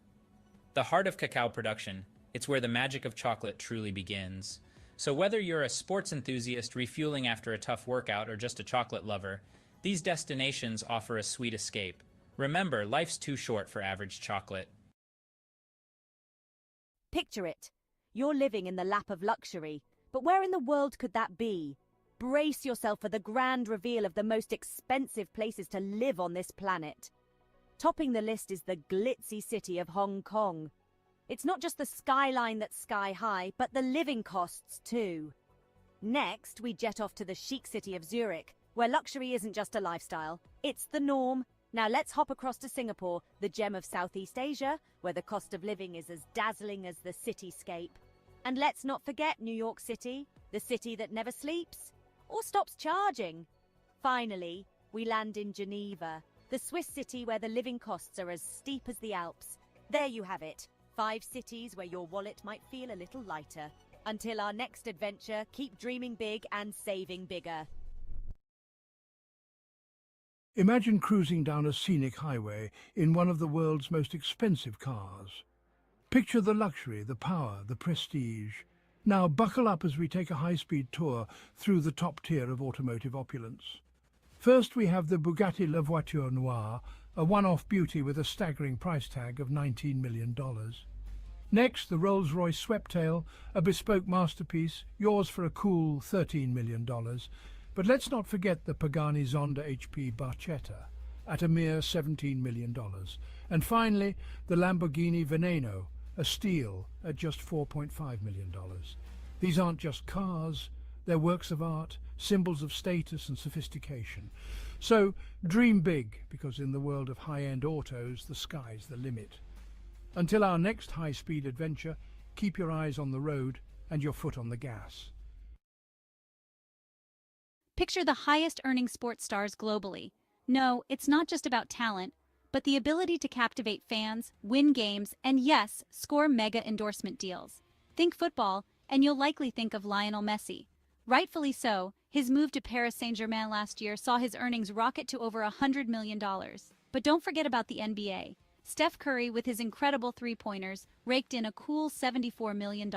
The heart of cacao production, it's where the magic of chocolate truly begins. So whether you're a sports enthusiast refueling after a tough workout or just a chocolate lover, these destinations offer a sweet escape. Remember, life's too short for average chocolate. Picture it. You're living in the lap of luxury, but where in the world could that be? Brace yourself for the grand reveal of the most expensive places to live on this planet. Topping the list is the glitzy city of Hong Kong. It's not just the skyline that's sky high, but the living costs too. Next, we jet off to the chic city of Zurich, where luxury isn't just a lifestyle, it's the norm. Now let's hop across to Singapore, the gem of Southeast Asia, where the cost of living is as dazzling as the cityscape. And let's not forget New York City, the city that never sleeps or stops charging. Finally, we land in Geneva, the Swiss city where the living costs are as steep as the Alps. There you have it, 5 cities where your wallet might feel a little lighter. Until our next adventure, keep dreaming big and saving bigger. Imagine cruising down a scenic highway in one of the world's most expensive cars. Picture the luxury, the power, the prestige. Now buckle up as we take a high-speed tour through the top tier of automotive opulence. First we have the Bugatti La Voiture Noire, a one-off beauty with a staggering price tag of $19 million. Next, the Rolls-Royce Sweptail, a bespoke masterpiece, yours for a cool $13 million. But let's not forget the Pagani Zonda HP Barchetta, at a mere $17 million. And finally, the Lamborghini Veneno, a steal at just $4.5 million. These aren't just cars, they're works of art, symbols of status and sophistication. So dream big, because in the world of high-end autos, the sky's the limit. Until our next high-speed adventure, keep your eyes on the road and your foot on the gas. Picture the highest-earning sports stars globally. No, it's not just about talent, but the ability to captivate fans, win games, and yes, score mega endorsement deals. Think football, and you'll likely think of Lionel Messi. Rightfully so, his move to Paris Saint-Germain last year saw his earnings rocket to over $100 million. But don't forget about the NBA. Steph Curry, with his incredible three-pointers, raked in a cool $74 million.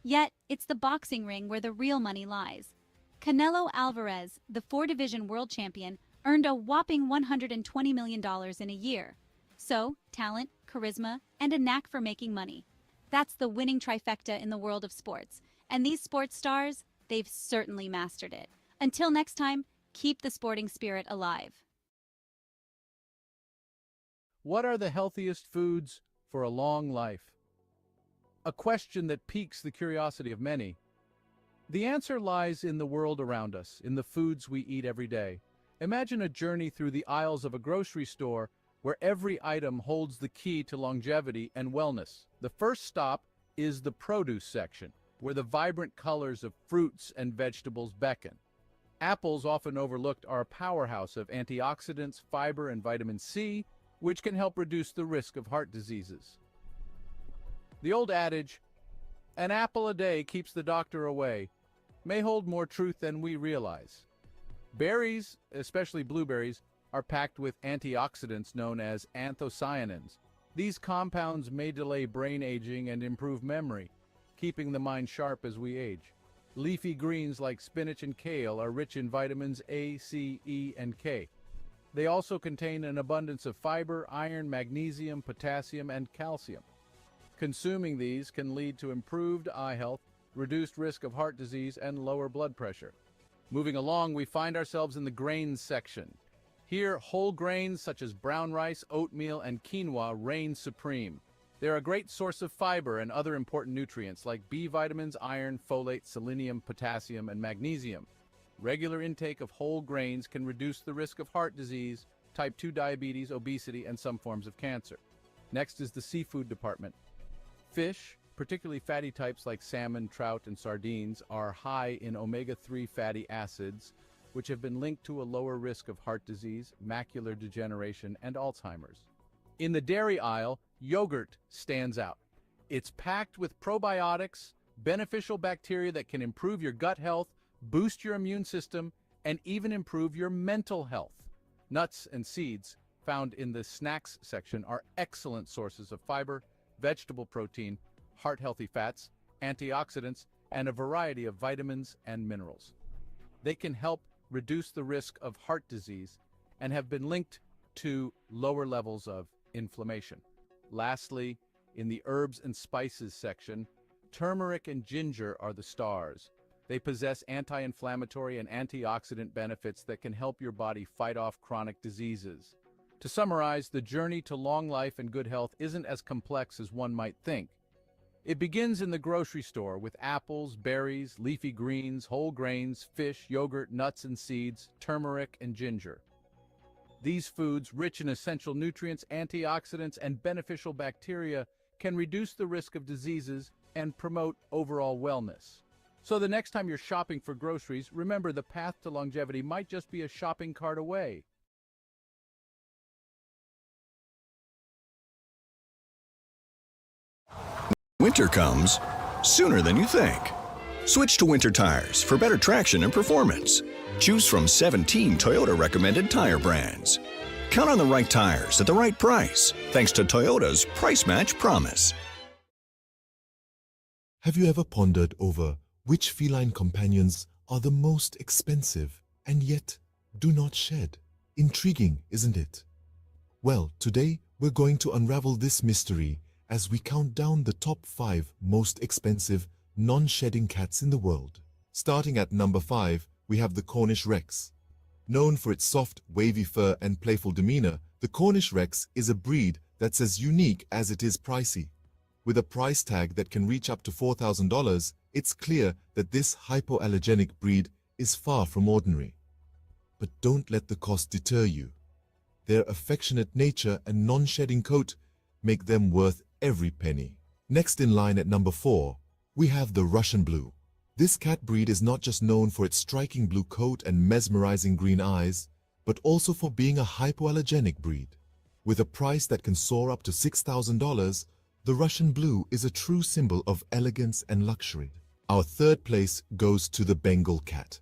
Yet, it's the boxing ring where the real money lies. Canelo Alvarez, the four-division world champion, earned a whopping $120 million in a year. So, talent, charisma, and a knack for making money. That's the winning trifecta in the world of sports. And these sports stars, they've certainly mastered it. Until next time, keep the sporting spirit alive. What are the healthiest foods for a long life? A question that piques the curiosity of many. The answer lies in the world around us, in the foods we eat every day. Imagine a journey through the aisles of a grocery store where every item holds the key to longevity and wellness. The first stop is the produce section, where the vibrant colors of fruits and vegetables beckon. Apples, often overlooked, are a powerhouse of antioxidants, fiber, and vitamin C, which can help reduce the risk of heart diseases. The old adage, "An apple a day keeps the doctor away," may hold more truth than we realize. Berries, especially blueberries, are packed with antioxidants known as anthocyanins. These compounds may delay brain aging and improve memory, keeping the mind sharp as we age. Leafy greens like spinach and kale are rich in vitamins A, C, E, and K. They also contain an abundance of fiber, iron, magnesium, potassium, and calcium. Consuming these can lead to improved eye health, reduced risk of heart disease, and lower blood pressure. Moving along, we find ourselves in the grains section. Here, whole grains such as brown rice, oatmeal, and quinoa reign supreme. They're a great source of fiber and other important nutrients like B vitamins, iron, folate, selenium, potassium, and magnesium. Regular intake of whole grains can reduce the risk of heart disease, type 2 diabetes, obesity, and some forms of cancer. Next is the seafood department. Fish, particularly fatty types like salmon, trout, and sardines, are high in omega-3 fatty acids, which have been linked to a lower risk of heart disease, macular degeneration, and Alzheimer's. In the dairy aisle, yogurt stands out. It's packed with probiotics, beneficial bacteria that can improve your gut health, boost your immune system, and even improve your mental health. Nuts and seeds, found in the snacks section, are excellent sources of fiber, vegetable protein, heart-healthy fats, antioxidants, and a variety of vitamins and minerals. They can help reduce the risk of heart disease and have been linked to lower levels of inflammation. Lastly, in the herbs and spices section, turmeric and ginger are the stars. They possess anti-inflammatory and antioxidant benefits that can help your body fight off chronic diseases. To summarize, the journey to long life and good health isn't as complex as one might think. It begins in the grocery store with apples, berries, leafy greens, whole grains, fish, yogurt, nuts and seeds, turmeric, and ginger. These foods, rich in essential nutrients, antioxidants, and beneficial bacteria, can reduce the risk of diseases and promote overall wellness. So the next time you're shopping for groceries, remember the path to longevity might just be a shopping cart away. Winter comes sooner than you think. Switch to winter tires for better traction and performance. Choose from 17 Toyota recommended tire brands. Count on the right tires at the right price, thanks to Toyota's Price Match Promise. Have you ever pondered over which feline companions are the most expensive and yet do not shed? Intriguing, isn't it? Well, today we're going to unravel this mystery as we count down the top 5 most expensive non-shedding cats in the world. Starting at number 5, we have the Cornish Rex. Known for its soft, wavy fur and playful demeanor, the Cornish Rex is a breed that's as unique as it is pricey. With a price tag that can reach up to $4,000, it's clear that this hypoallergenic breed is far from ordinary. But don't let the cost deter you. Their affectionate nature and non-shedding coat make them worth every penny. Next in line at number 4, we have the Russian Blue. This cat breed is not just known for its striking blue coat and mesmerizing green eyes, but also for being a hypoallergenic breed. With a price that can soar up to $6,000, the Russian Blue is a true symbol of elegance and luxury. Our third place goes to the Bengal cat.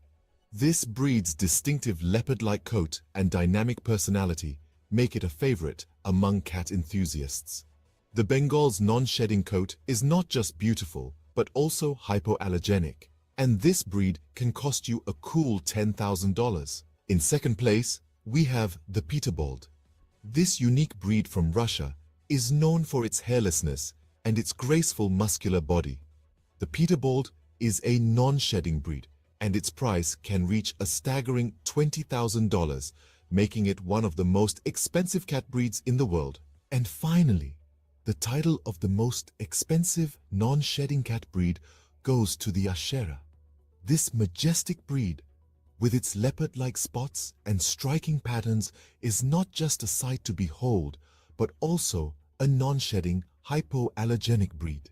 This breed's distinctive leopard-like coat and dynamic personality make it a favorite among cat enthusiasts. The Bengal's non-shedding coat is not just beautiful, but also hypoallergenic, and this breed can cost you a cool $10,000. In second place, we have the Peterbold. This unique breed from Russia is known for its hairlessness and its graceful muscular body. The Peterbold is a non-shedding breed, and its price can reach a staggering $20,000, making it one of the most expensive cat breeds in the world. And finally, the title of the most expensive non-shedding cat breed goes to the Ashera. This majestic breed, with its leopard-like spots and striking patterns, is not just a sight to behold, but also a non-shedding, hypoallergenic breed.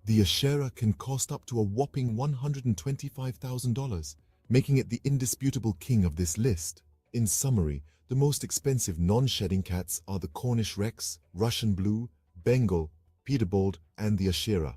The Ashera can cost up to a whopping $125,000, making it the indisputable king of this list. In summary, the most expensive non-shedding cats are the Cornish Rex, Russian Blue, Bengal, Peterbold, and the Ashera.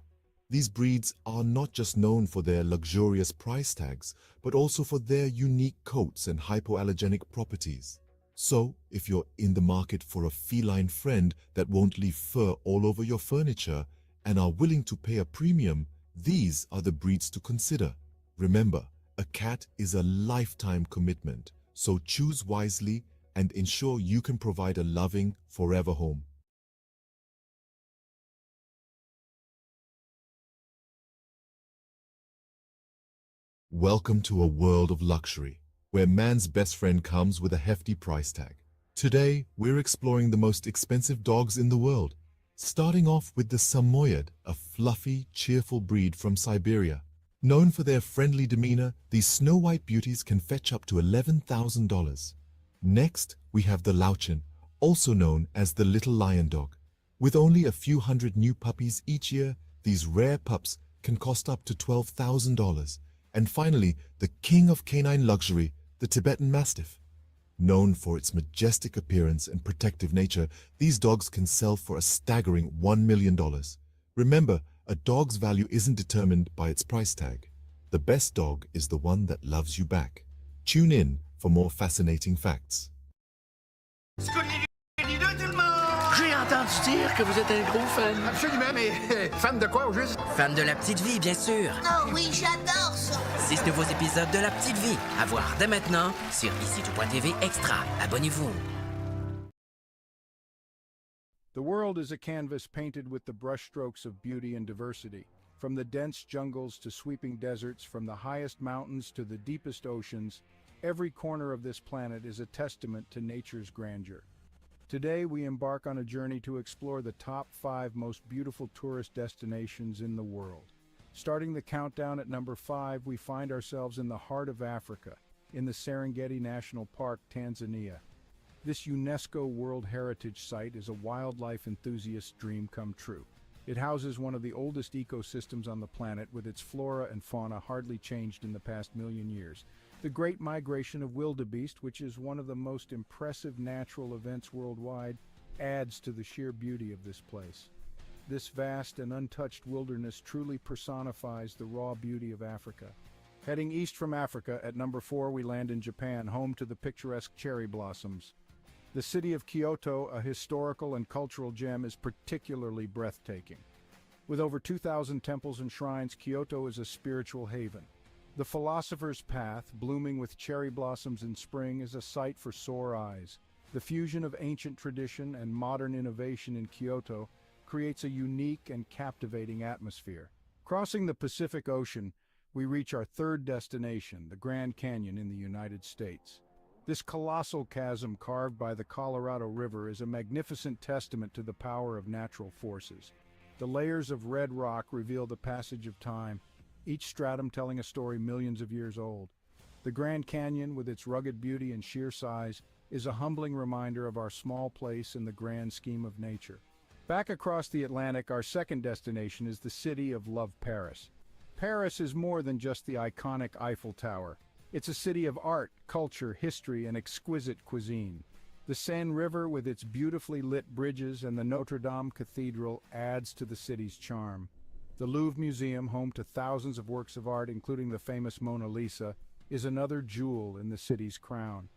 These breeds are not just known for their luxurious price tags, but also for their unique coats and hypoallergenic properties. So, if you're in the market for a feline friend that won't leave fur all over your furniture and are willing to pay a premium, these are the breeds to consider. Remember, a cat is a lifetime commitment, so choose wisely and ensure you can provide a loving, forever home. Welcome to a world of luxury, where man's best friend comes with a hefty price tag. Today, we're exploring the most expensive dogs in the world, starting off with the Samoyed, a fluffy, cheerful breed from Siberia. Known for their friendly demeanor, these snow-white beauties can fetch up to $11,000. Next, we have the Lauchin, also known as the little lion dog. With only a few hundred new puppies each year, these rare pups can cost up to $12,000. And finally, the king of canine luxury, the Tibetan Mastiff. Known for its majestic appearance and protective nature, these dogs can sell for a staggering $1 million. Remember, a dog's value isn't determined by its price tag. The best dog is the one that loves you back. Tune in for more fascinating facts. J'ai entendu dire que vous êtes un gros fan. Absolument, mais fan de quoi au juste? Fan de La Petite Vie, bien sûr. Oh oui, j'adore ça. 6 nouveaux épisodes de La Petite Vie à voir dès maintenant sur ici.tv Extra. Abonnez-vous. The world is a canvas painted with the brushstrokes of beauty and diversity. From the dense jungles to sweeping deserts, from the highest mountains to the deepest oceans, every corner of this planet is a testament to nature's grandeur. Today, we embark on a journey to explore the top 5 most beautiful tourist destinations in the world. Starting the countdown at number 5, we find ourselves in the heart of Africa, in the Serengeti National Park, Tanzania. This UNESCO World Heritage Site is a wildlife enthusiast's dream come true. It houses one of the oldest ecosystems on the planet, with its flora and fauna hardly changed in the past million years. The Great Migration of Wildebeest, which is one of the most impressive natural events worldwide, adds to the sheer beauty of this place. This vast and untouched wilderness truly personifies the raw beauty of Africa. Heading east from Africa, at number 4 we land in Japan, home to the picturesque cherry blossoms. The city of Kyoto, a historical and cultural gem, is particularly breathtaking. With over 2,000 temples and shrines, Kyoto is a spiritual haven. The Philosopher's Path, blooming with cherry blossoms in spring, is a sight for sore eyes. The fusion of ancient tradition and modern innovation in Kyoto creates a unique and captivating atmosphere. Crossing the Pacific Ocean, we reach our third destination, the Grand Canyon in the United States. This colossal chasm carved by the Colorado River is a magnificent testament to the power of natural forces. The layers of red rock reveal the passage of time, each stratum telling a story millions of years old. The Grand Canyon, with its rugged beauty and sheer size, is a humbling reminder of our small place in the grand scheme of nature. Back across the Atlantic, our second destination is the city of love, Paris. Paris is more than just the iconic Eiffel Tower. It's a city of art, culture, history, and exquisite cuisine. The Seine River, with its beautifully lit bridges, and the Notre Dame Cathedral adds to the city's charm. The Louvre Museum, home to thousands of works of art, including the famous Mona Lisa, is another jewel in the city's crown.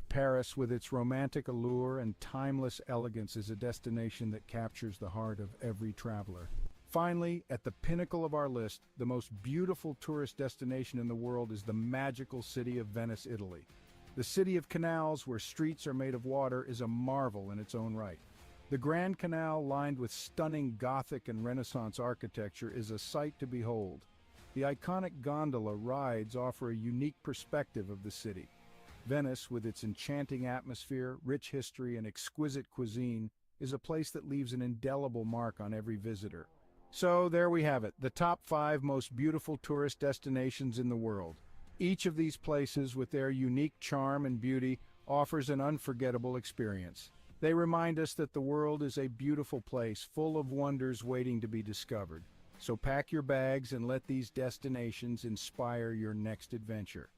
Paris, with its romantic allure and timeless elegance, is a destination that captures the heart of every traveler. Finally, at the pinnacle of our list, the most beautiful tourist destination in the world is the magical city of Venice, Italy. The city of canals, where streets are made of water, is a marvel in its own right. The Grand Canal, lined with stunning Gothic and Renaissance architecture, is a sight to behold. The iconic gondola rides offer a unique perspective of the city. Venice, with its enchanting atmosphere, rich history, and exquisite cuisine, is a place that leaves an indelible mark on every visitor. So there we have it, the top 5 most beautiful tourist destinations in the world. Each of these places, with their unique charm and beauty, offers an unforgettable experience. They remind us that the world is a beautiful place, full of wonders waiting to be discovered. So pack your bags and let these destinations inspire your next adventure.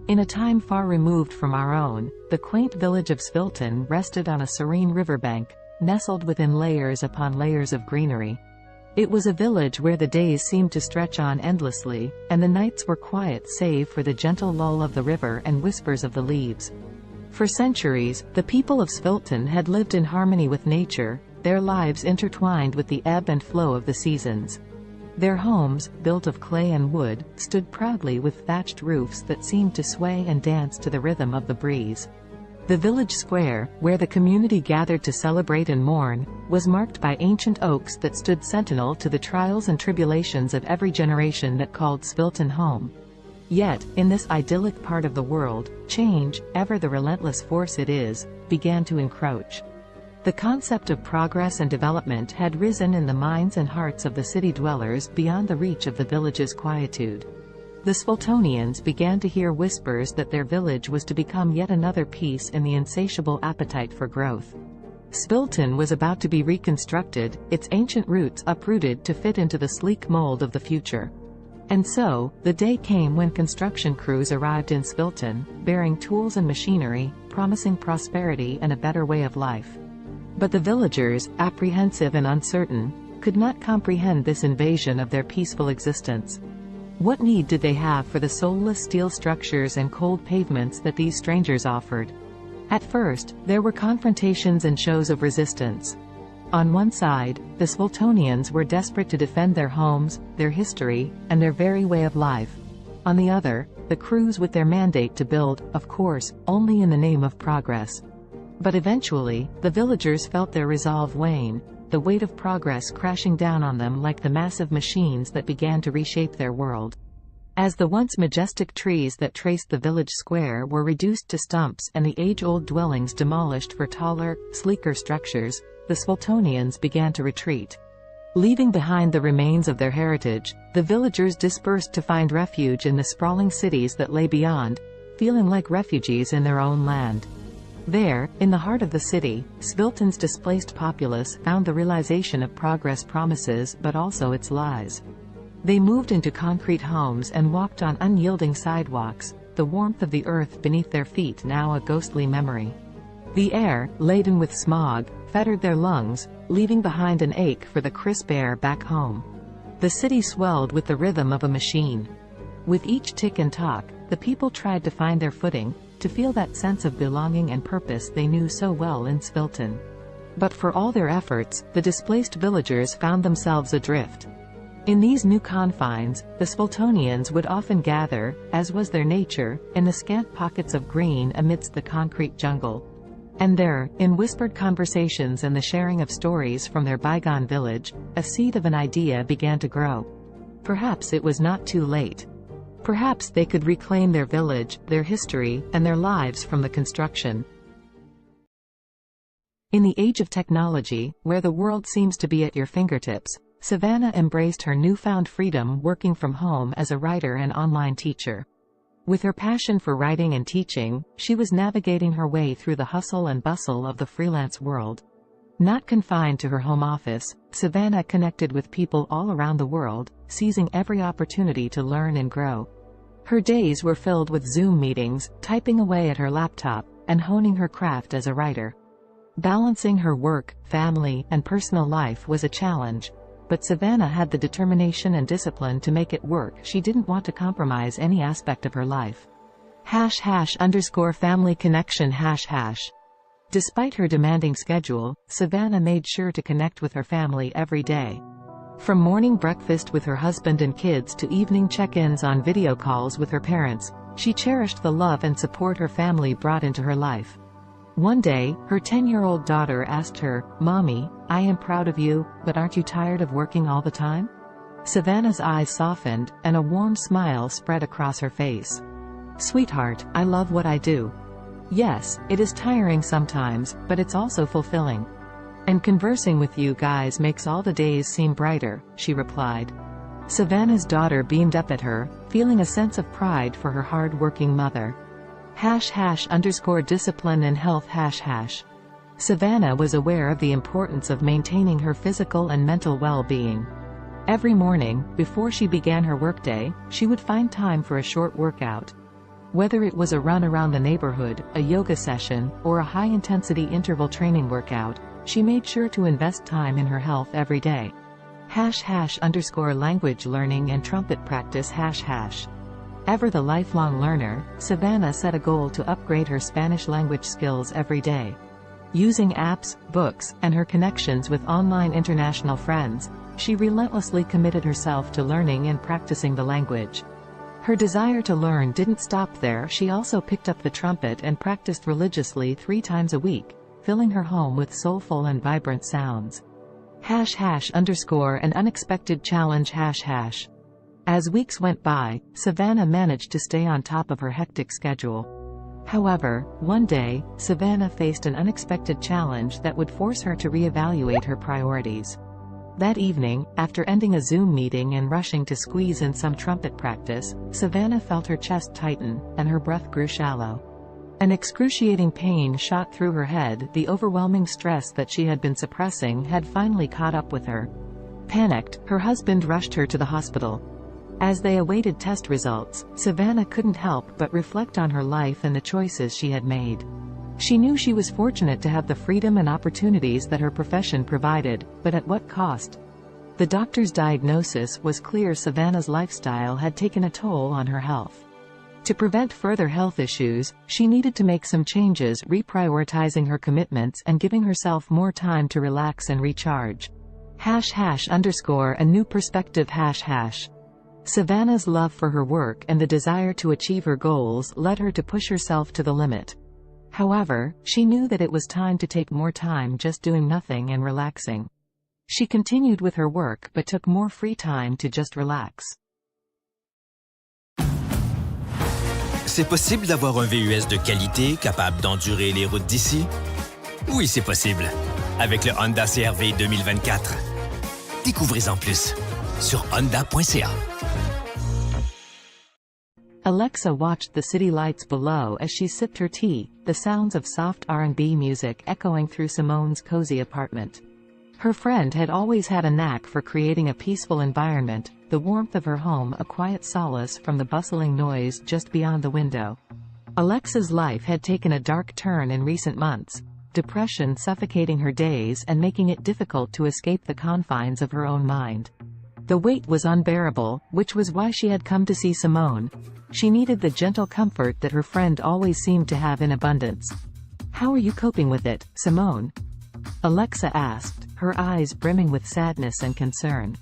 In a time far removed from our own, the quaint village of Svilton rested on a serene riverbank, nestled within layers upon layers of greenery. It was a village where the days seemed to stretch on endlessly, and the nights were quiet save for the gentle lull of the river and whispers of the leaves. For centuries, the people of Svilton had lived in harmony with nature, their lives intertwined with the ebb and flow of the seasons. Their homes, built of clay and wood, stood proudly with thatched roofs that seemed to sway and dance to the rhythm of the breeze. The village square, where the community gathered to celebrate and mourn, was marked by ancient oaks that stood sentinel to the trials and tribulations of every generation that called Svilton home. Yet, in this idyllic part of the world, change, ever the relentless force it is, began to encroach. The concept of progress and development had risen in the minds and hearts of the city dwellers beyond the reach of the village's quietude. The Sviltonians began to hear whispers that their village was to become yet another piece in the insatiable appetite for growth. Svilton was about to be reconstructed, its ancient roots uprooted to fit into the sleek mold of the future. And so, the day came when construction crews arrived in Svilton, bearing tools and machinery, promising prosperity and a better way of life. But the villagers, apprehensive and uncertain, could not comprehend this invasion of their peaceful existence. What need did they have for the soulless steel structures and cold pavements that these strangers offered? At first, there were confrontations and shows of resistance. On one side, the Sviltonians were desperate to defend their homes, their history, and their very way of life. On the other, the crews with their mandate to build, of course, only in the name of progress. But eventually, the villagers felt their resolve wane, the weight of progress crashing down on them like the massive machines that began to reshape their world. As the once majestic trees that traced the village square were reduced to stumps and the age-old dwellings demolished for taller, sleeker structures, the Sviltonians began to retreat. Leaving behind the remains of their heritage, the villagers dispersed to find refuge in the sprawling cities that lay beyond, feeling like refugees in their own land. There, in the heart of the city, Svilton's displaced populace found the realization of progress promises but also its lies. They moved into concrete homes and walked on unyielding sidewalks, the warmth of the earth beneath their feet now a ghostly memory. The air, laden with smog, fettered their lungs, leaving behind an ache for the crisp air back home. The city swelled with the rhythm of a machine. With each tick and tock, the people tried to find their footing, to feel that sense of belonging and purpose they knew so well in Svilton. But for all their efforts, the displaced villagers found themselves adrift. In these new confines, the Sviltonians would often gather, as was their nature, in the scant pockets of green amidst the concrete jungle. And there, in whispered conversations and the sharing of stories from their bygone village, a seed of an idea began to grow. Perhaps it was not too late. Perhaps they could reclaim their village, their history, and their lives from the construction. In the age of technology, where the world seems to be at your fingertips, Savannah embraced her newfound freedom working from home as a writer and online teacher. With her passion for writing and teaching, she was navigating her way through the hustle and bustle of the freelance world. Not confined to her home office, Savannah connected with people all around the world, seizing every opportunity to learn and grow. Her days were filled with Zoom meetings, typing away at her laptop, and honing her craft as a writer. Balancing her work, family, and personal life was a challenge, but Savannah had the determination and discipline to make it work. She didn't want to compromise any aspect of her life. #family connection #. Despite her demanding schedule, Savannah made sure to connect with her family every day. From morning breakfast with her husband and kids to evening check-ins on video calls with her parents, she cherished the love and support her family brought into her life. One day, her 10-year-old daughter asked her, "Mommy, I am proud of you, but aren't you tired of working all the time?" Savannah's eyes softened, and a warm smile spread across her face. "Sweetheart, I love what I do. Yes, it is tiring sometimes, but it's also fulfilling. And conversing with you guys makes all the days seem brighter," she replied. Savannah's daughter beamed up at her, feeling a sense of pride for her hard-working mother. #discipline and health #. Savannah was aware of the importance of maintaining her physical and mental well-being. Every morning, before she began her workday, she would find time for a short workout. Whether it was a run around the neighborhood, a yoga session, or a high-intensity interval training workout, she made sure to invest time in her health every day. #language learning and trumpet practice #. Ever the lifelong learner, Savannah set a goal to upgrade her Spanish language skills every day. Using apps, books, and her connections with online international friends, she relentlessly committed herself to learning and practicing the language. Her desire to learn didn't stop there. She also picked up the trumpet and practiced religiously 3 times a week, filling her home with soulful and vibrant sounds. #an unexpected challenge #. As weeks went by, Savannah managed to stay on top of her hectic schedule. However, one day, Savannah faced an unexpected challenge that would force her to reevaluate her priorities. That evening, after ending a Zoom meeting and rushing to squeeze in some trumpet practice, Savannah felt her chest tighten, and her breath grew shallow. An excruciating pain shot through her head. The overwhelming stress that she had been suppressing had finally caught up with her. Panicked, her husband rushed her to the hospital. As they awaited test results, Savannah couldn't help but reflect on her life and the choices she had made. She knew she was fortunate to have the freedom and opportunities that her profession provided, but at what cost? The doctor's diagnosis was clear: Savannah's lifestyle had taken a toll on her health. To prevent further health issues, she needed to make some changes, reprioritizing her commitments and giving herself more time to relax and recharge. #a new perspective #. Savannah's love for her work and the desire to achieve her goals led her to push herself to the limit. However, she knew that it was time to take more time just doing nothing and relaxing. She continued with her work but took more free time to just relax. C'est possible d'avoir un VUS de qualité capable d'endurer les routes d'ici? Oui, c'est possible. Avec le Honda CR-V 2024. Découvrez-en plus sur honda.ca. Alexa watched the city lights below as she sipped her tea, the sounds of soft R&B music echoing through Simone's cozy apartment. Her friend had always had a knack for creating a peaceful environment, the warmth of her home a quiet solace from the bustling noise just beyond the window. Alexa's life had taken a dark turn in recent months, depression suffocating her days and making it difficult to escape the confines of her own mind. The weight was unbearable, which was why she had come to see Simone. She needed the gentle comfort that her friend always seemed to have in abundance. "How are you coping with it, Simone?" Alexa asked, her eyes brimming with sadness and concern.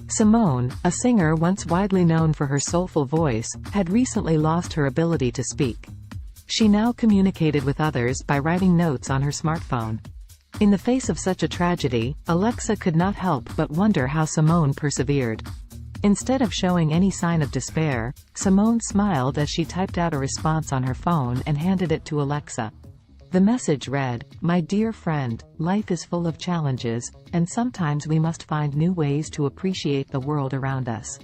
Simone, a singer once widely known for her soulful voice, had recently lost her ability to speak. She now communicated with others by writing notes on her smartphone. In the face of such a tragedy, Alexa could not help but wonder how Simone persevered. Instead of showing any sign of despair, Simone smiled as she typed out a response on her phone and handed it to Alexa. The message read, "My dear friend, life is full of challenges, and sometimes we must find new ways to appreciate the world around us.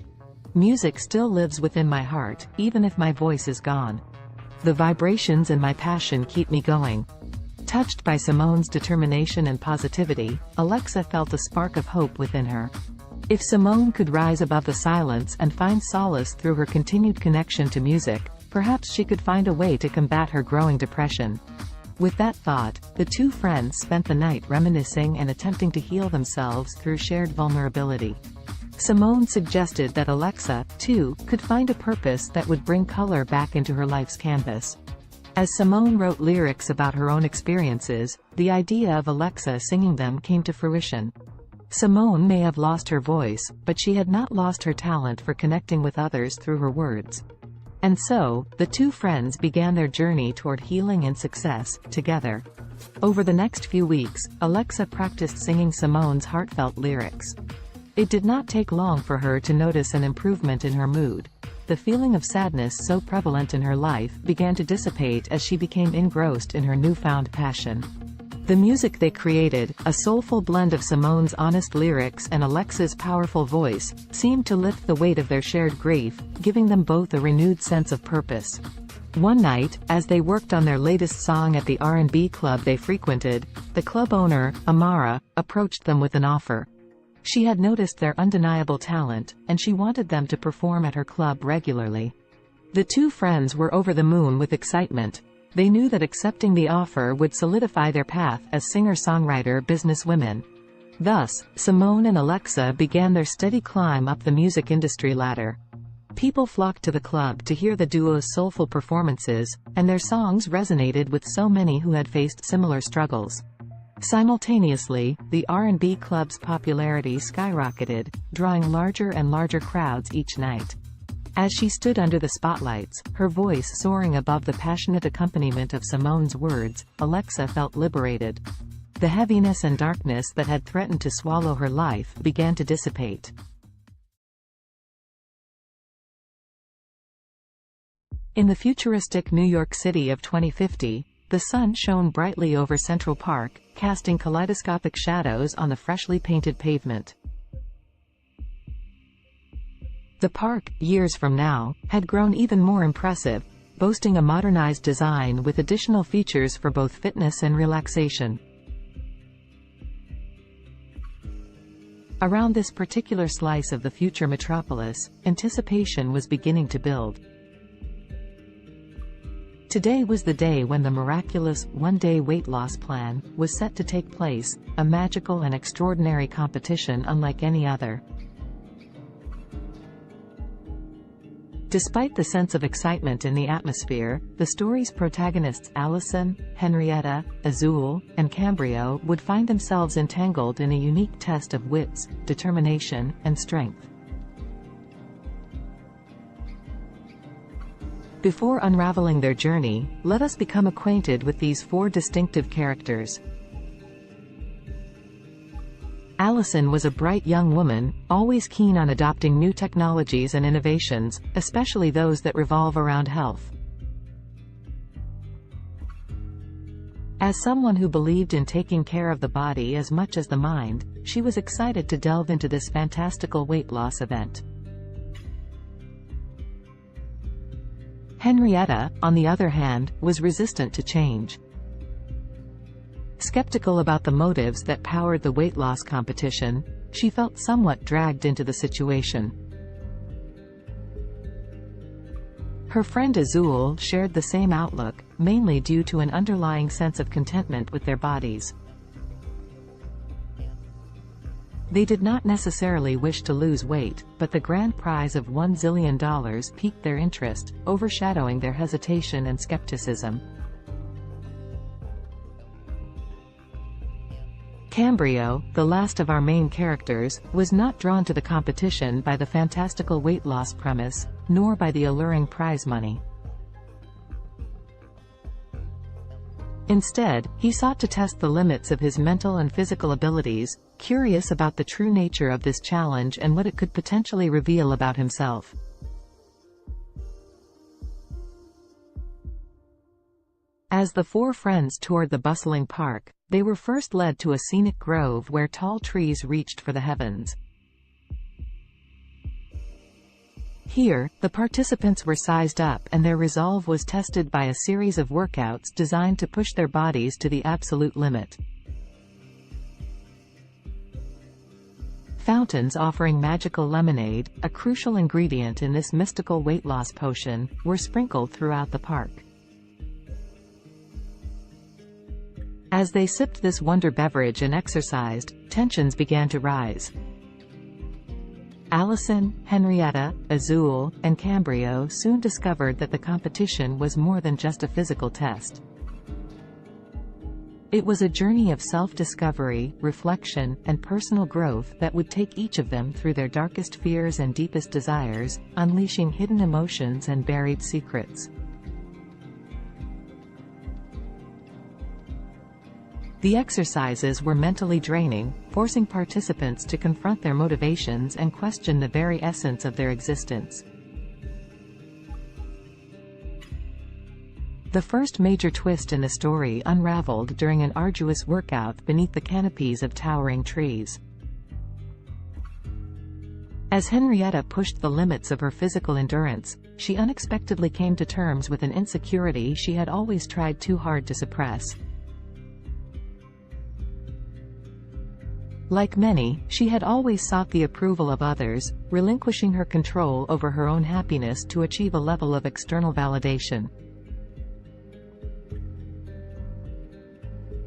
Music still lives within my heart, even if my voice is gone. The vibrations and my passion keep me going. Touched by Simone's determination and positivity, Alexa felt a spark of hope within her. If Simone could rise above the silence and find solace through her continued connection to music, perhaps she could find a way to combat her growing depression. With that thought, the two friends spent the night reminiscing and attempting to heal themselves through shared vulnerability. Simone suggested that Alexa, too, could find a purpose that would bring color back into her life's canvas. As Simone wrote lyrics about her own experiences, the idea of Alexa singing them came to fruition. Simone may have lost her voice, but she had not lost her talent for connecting with others through her words. And so, the two friends began their journey toward healing and success, together. Over the next few weeks, Alexa practiced singing Simone's heartfelt lyrics. It did not take long for her to notice an improvement in her mood. The feeling of sadness so prevalent in her life began to dissipate as she became engrossed in her newfound passion. The music they created, a soulful blend of Simone's honest lyrics and Alexa's powerful voice, seemed to lift the weight of their shared grief, giving them both a renewed sense of purpose. One night, as they worked on their latest song at the R&B club they frequented, the club owner, Amara, approached them with an offer. She had noticed their undeniable talent, and she wanted them to perform at her club regularly. The two friends were over the moon with excitement. They knew that accepting the offer would solidify their path as singer-songwriter businesswomen. Thus, Simone and Alexa began their steady climb up the music industry ladder. People flocked to the club to hear the duo's soulful performances, and their songs resonated with so many who had faced similar struggles. Simultaneously, the R&B club's popularity skyrocketed, drawing larger and larger crowds each night. As she stood under the spotlights, her voice soaring above the passionate accompaniment of Simone's words, Alexa felt liberated. The heaviness and darkness that had threatened to swallow her life began to dissipate. In the futuristic New York City of 2050, the sun shone brightly over Central Park, casting kaleidoscopic shadows on the freshly painted pavement. The park, years from now, had grown even more impressive, boasting a modernized design with additional features for both fitness and relaxation. Around this particular slice of the future metropolis, anticipation was beginning to build. Today was the day when the miraculous, one-day weight loss plan was set to take place, a magical and extraordinary competition unlike any other. Despite the sense of excitement in the atmosphere, the story's protagonists Allison, Henrietta, Azul, and Cambrio would find themselves entangled in a unique test of wits, determination, and strength. Before unraveling their journey, let us become acquainted with these four distinctive characters. Allison was a bright young woman, always keen on adopting new technologies and innovations, especially those that revolve around health. As someone who believed in taking care of the body as much as the mind, she was excited to delve into this fantastical weight loss event. Henrietta, on the other hand, was resistant to change. Skeptical about the motives that powered the weight loss competition, she felt somewhat dragged into the situation. Her friend Azul shared the same outlook, mainly due to an underlying sense of contentment with their bodies. They did not necessarily wish to lose weight, but the grand prize of $1 zillion piqued their interest, overshadowing their hesitation and skepticism. Cambrio, the last of our main characters, was not drawn to the competition by the fantastical weight loss premise, nor by the alluring prize money. Instead, he sought to test the limits of his mental and physical abilities, curious about the true nature of this challenge and what it could potentially reveal about himself. As the four friends toured the bustling park, they were first led to a scenic grove where tall trees reached for the heavens. Here, the participants were sized up and their resolve was tested by a series of workouts designed to push their bodies to the absolute limit. Fountains offering magical lemonade, a crucial ingredient in this mystical weight loss potion, were sprinkled throughout the park. As they sipped this wonder beverage and exercised, tensions began to rise. Allison, Henrietta, Azul, and Cambrio soon discovered that the competition was more than just a physical test. It was a journey of self-discovery, reflection, and personal growth that would take each of them through their darkest fears and deepest desires, unleashing hidden emotions and buried secrets. The exercises were mentally draining, forcing participants to confront their motivations and question the very essence of their existence. The first major twist in the story unraveled during an arduous workout beneath the canopies of towering trees. As Henrietta pushed the limits of her physical endurance, she unexpectedly came to terms with an insecurity she had always tried too hard to suppress. Like many, she had always sought the approval of others, relinquishing her control over her own happiness to achieve a level of external validation.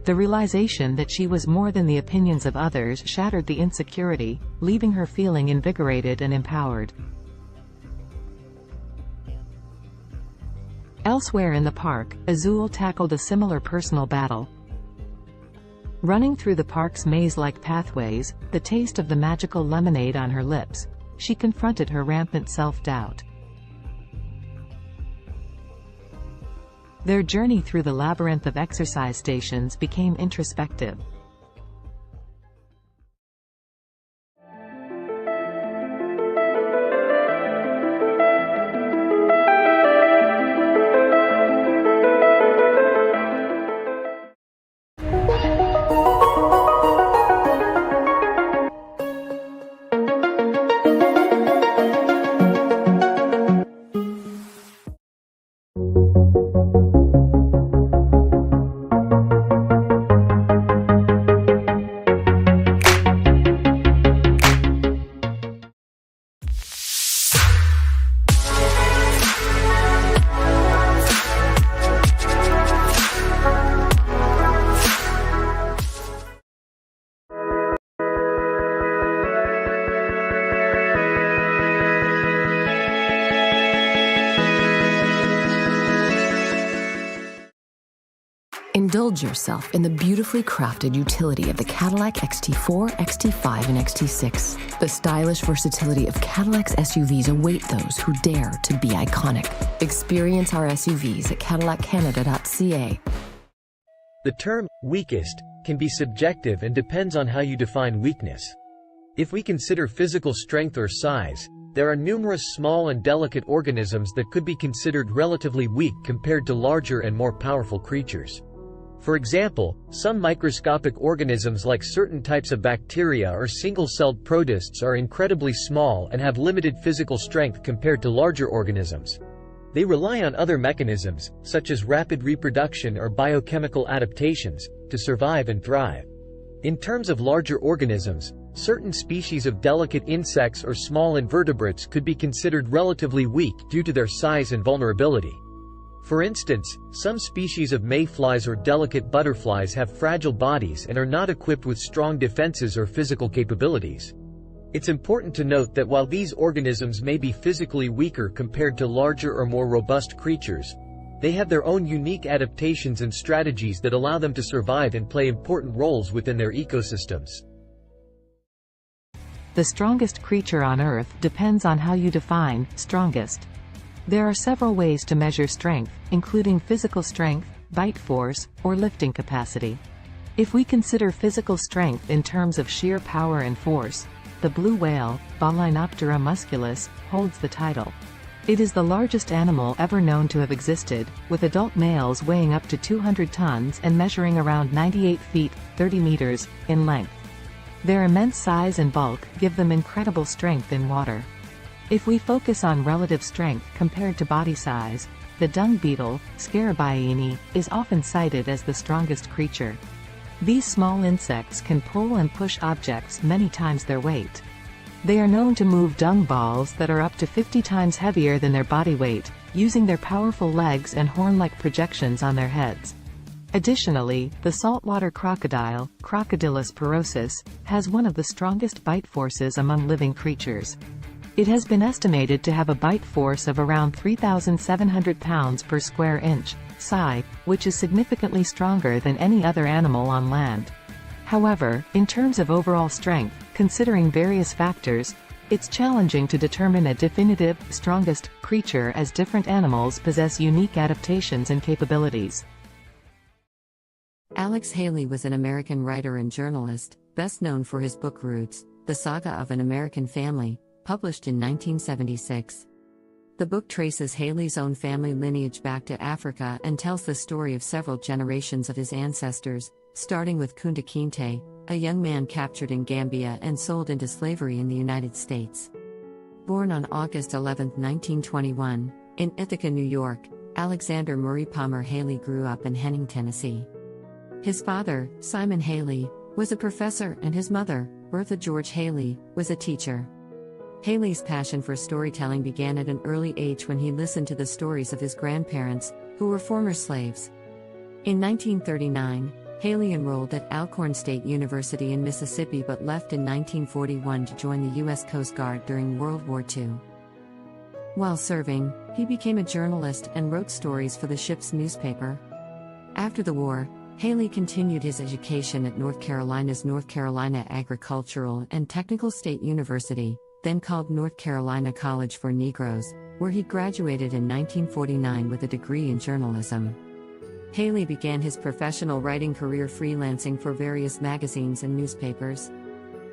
The realization that she was more than the opinions of others shattered the insecurity, leaving her feeling invigorated and empowered. Elsewhere in the park, Azul tackled a similar personal battle. Running through the park's maze-like pathways, the taste of the magical lemonade on her lips, she confronted her rampant self-doubt. Their journey through the labyrinth of exercise stations became introspective. Indulge yourself in the beautifully crafted utility of the Cadillac XT4, XT5, and XT6. The stylish versatility of Cadillac's SUVs await those who dare to be iconic. Experience our SUVs at cadillaccanada.ca. The term weakest can be subjective and depends on how you define weakness. If we consider physical strength or size, there are numerous small and delicate organisms that could be considered relatively weak compared to larger and more powerful creatures. For example, some microscopic organisms like certain types of bacteria or single-celled protists are incredibly small and have limited physical strength compared to larger organisms. They rely on other mechanisms, such as rapid reproduction or biochemical adaptations, to survive and thrive. In terms of larger organisms, certain species of delicate insects or small invertebrates could be considered relatively weak due to their size and vulnerability. For instance, some species of mayflies or delicate butterflies have fragile bodies and are not equipped with strong defenses or physical capabilities. It's important to note that while these organisms may be physically weaker compared to larger or more robust creatures, they have their own unique adaptations and strategies that allow them to survive and play important roles within their ecosystems. The strongest creature on Earth depends on how you define strongest. There are several ways to measure strength, including physical strength, bite force, or lifting capacity. If we consider physical strength in terms of sheer power and force, the blue whale, Balaenoptera musculus, holds the title. It is the largest animal ever known to have existed, with adult males weighing up to 200 tons and measuring around 98 feet, 30 meters, in length. Their immense size and bulk give them incredible strength in water. If we focus on relative strength compared to body size, the dung beetle, Scarabaeini, is often cited as the strongest creature. These small insects can pull and push objects many times their weight. They are known to move dung balls that are up to 50 times heavier than their body weight, using their powerful legs and horn-like projections on their heads. Additionally, the saltwater crocodile, Crocodylus porosus, has one of the strongest bite forces among living creatures. It has been estimated to have a bite force of around 3,700 pounds per square inch, psi, which is significantly stronger than any other animal on land. However, in terms of overall strength, considering various factors, it's challenging to determine a definitive, strongest creature as different animals possess unique adaptations and capabilities. Alex Haley was an American writer and journalist, best known for his book Roots, The Saga of an American Family, published in 1976. The book traces Haley's own family lineage back to Africa and tells the story of several generations of his ancestors, starting with Kunta Kinte, a young man captured in Gambia and sold into slavery in the United States. Born on August 11, 1921, in Ithaca, New York, Alexander Murray Palmer Haley grew up in Henning, Tennessee. His father, Simon Haley, was a professor and his mother, Bertha George Haley, was a teacher. Haley's passion for storytelling began at an early age when he listened to the stories of his grandparents, who were former slaves. In 1939, Haley enrolled at Alcorn State University in Mississippi but left in 1941 to join the U.S. Coast Guard during World War II. While serving, he became a journalist and wrote stories for the ship's newspaper. After the war, Haley continued his education at North Carolina's North Carolina Agricultural and Technical State University, then called North Carolina College for Negroes, where he graduated in 1949 with a degree in journalism. Haley began his professional writing career freelancing for various magazines and newspapers.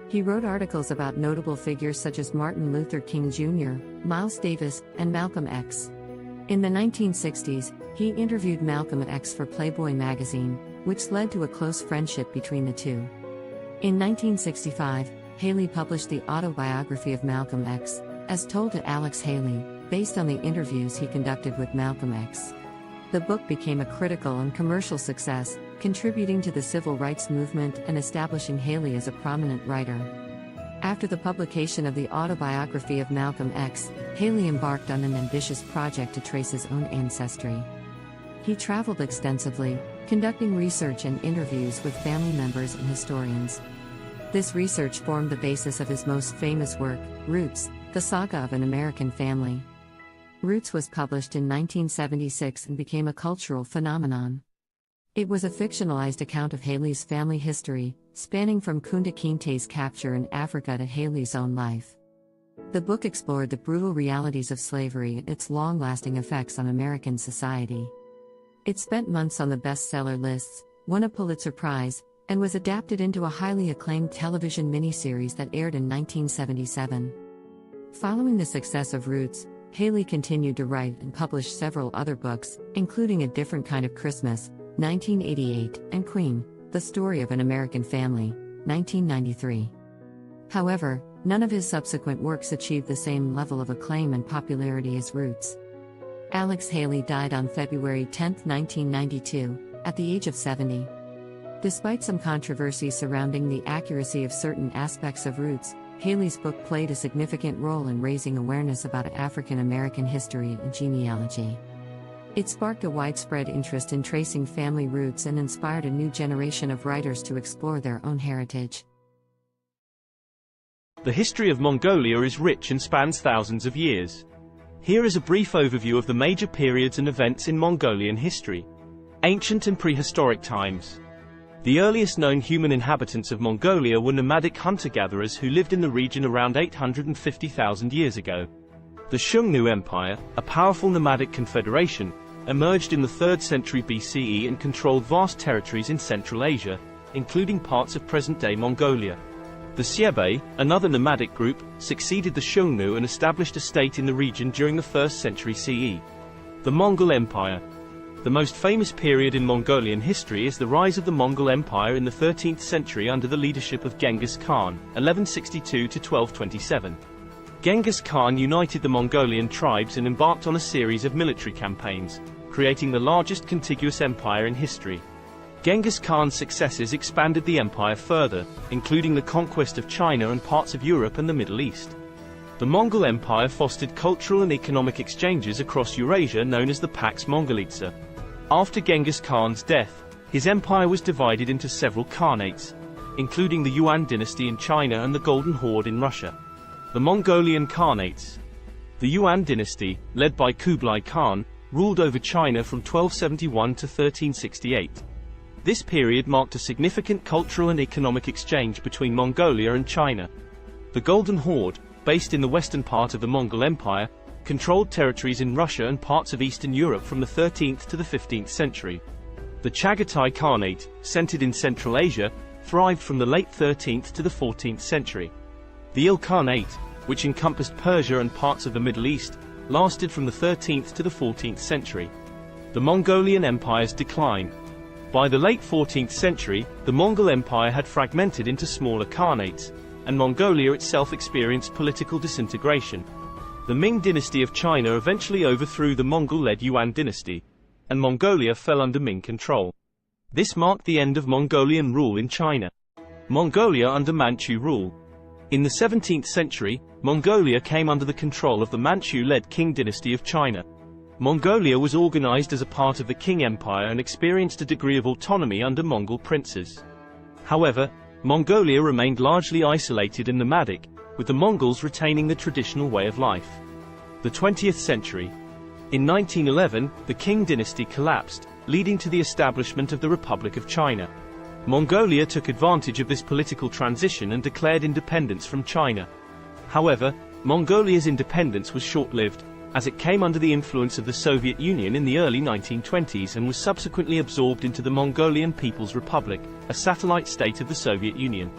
He wrote articles about notable figures such as Martin Luther King Jr., Miles Davis, and Malcolm X. In the 1960s, he interviewed Malcolm X for Playboy magazine, which led to a close friendship between the two. In 1965, Haley published the autobiography of Malcolm X, as told to Alex Haley, based on the interviews he conducted with Malcolm X. The book became a critical and commercial success, contributing to the civil rights movement and establishing Haley as a prominent writer. After the publication of the autobiography of Malcolm X, Haley embarked on an ambitious project to trace his own ancestry. He traveled extensively, conducting research and interviews with family members and historians. This research formed the basis of his most famous work, Roots, The Saga of an American Family. Roots was published in 1976 and became a cultural phenomenon. It was a fictionalized account of Haley's family history, spanning from Kunta Kinte's capture in Africa to Haley's own life. The book explored the brutal realities of slavery and its long-lasting effects on American society. It spent months on the bestseller lists, won a Pulitzer Prize, and was adapted into a highly acclaimed television miniseries that aired in 1977. Following the success of Roots, Haley continued to write and publish several other books, including A Different Kind of Christmas, 1988, and Queen, The Story of an American Family, 1993. However, none of his subsequent works achieved the same level of acclaim and popularity as Roots. Alex Haley died on February 10, 1992, at the age of 70. Despite some controversy surrounding the accuracy of certain aspects of Roots, Haley's book played a significant role in raising awareness about African American history and genealogy. It sparked a widespread interest in tracing family roots and inspired a new generation of writers to explore their own heritage. The history of Mongolia is rich and spans thousands of years. Here is a brief overview of the major periods and events in Mongolian history. Ancient and prehistoric times. The earliest known human inhabitants of Mongolia were nomadic hunter-gatherers who lived in the region around 850,000 years ago. The Xiongnu Empire, a powerful nomadic confederation, emerged in the 3rd century BCE and controlled vast territories in Central Asia, including parts of present-day Mongolia. The Xiebe, another nomadic group, succeeded the Xiongnu and established a state in the region during the 1st century CE. The Mongol Empire. The most famous period in Mongolian history is the rise of the Mongol Empire in the 13th century under the leadership of Genghis Khan, 1162 to 1227. Genghis Khan united the Mongolian tribes and embarked on a series of military campaigns, creating the largest contiguous empire in history. Genghis Khan's successes expanded the empire further, including the conquest of China and parts of Europe and the Middle East. The Mongol Empire fostered cultural and economic exchanges across Eurasia known as the Pax Mongolitsa. After Genghis Khan's death, his empire was divided into several khanates, including the Yuan dynasty in China and the Golden Horde in Russia. The Mongolian Khanates. The Yuan dynasty, led by Kublai Khan, ruled over China from 1271 to 1368. This period marked a significant cultural and economic exchange between Mongolia and China. The Golden Horde, based in the western part of the Mongol Empire, controlled territories in Russia and parts of Eastern Europe from the 13th to the 15th century. The Chagatai Khanate, centered in Central Asia, thrived from the late 13th to the 14th century. The Ilkhanate, which encompassed Persia and parts of the Middle East, lasted from the 13th to the 14th century. The Mongolian Empire's decline. By the late 14th century, the Mongol Empire had fragmented into smaller khanates, and Mongolia itself experienced political disintegration. The Ming dynasty of China eventually overthrew the Mongol-led Yuan dynasty, and Mongolia fell under Ming control. This marked the end of Mongolian rule in China. Mongolia under Manchu rule. In the 17th century, Mongolia came under the control of the Manchu-led Qing dynasty of China. Mongolia was organized as a part of the Qing Empire and experienced a degree of autonomy under Mongol princes. However, Mongolia remained largely isolated and nomadic, with the Mongols retaining the traditional way of life. The 20th century. In 1911, the Qing dynasty collapsed, leading to the establishment of the Republic of China. Mongolia took advantage of this political transition and declared independence from China. However, Mongolia's independence was short-lived, as it came under the influence of the Soviet Union in the early 1920s and was subsequently absorbed into the Mongolian People's Republic, a satellite state of the Soviet Union.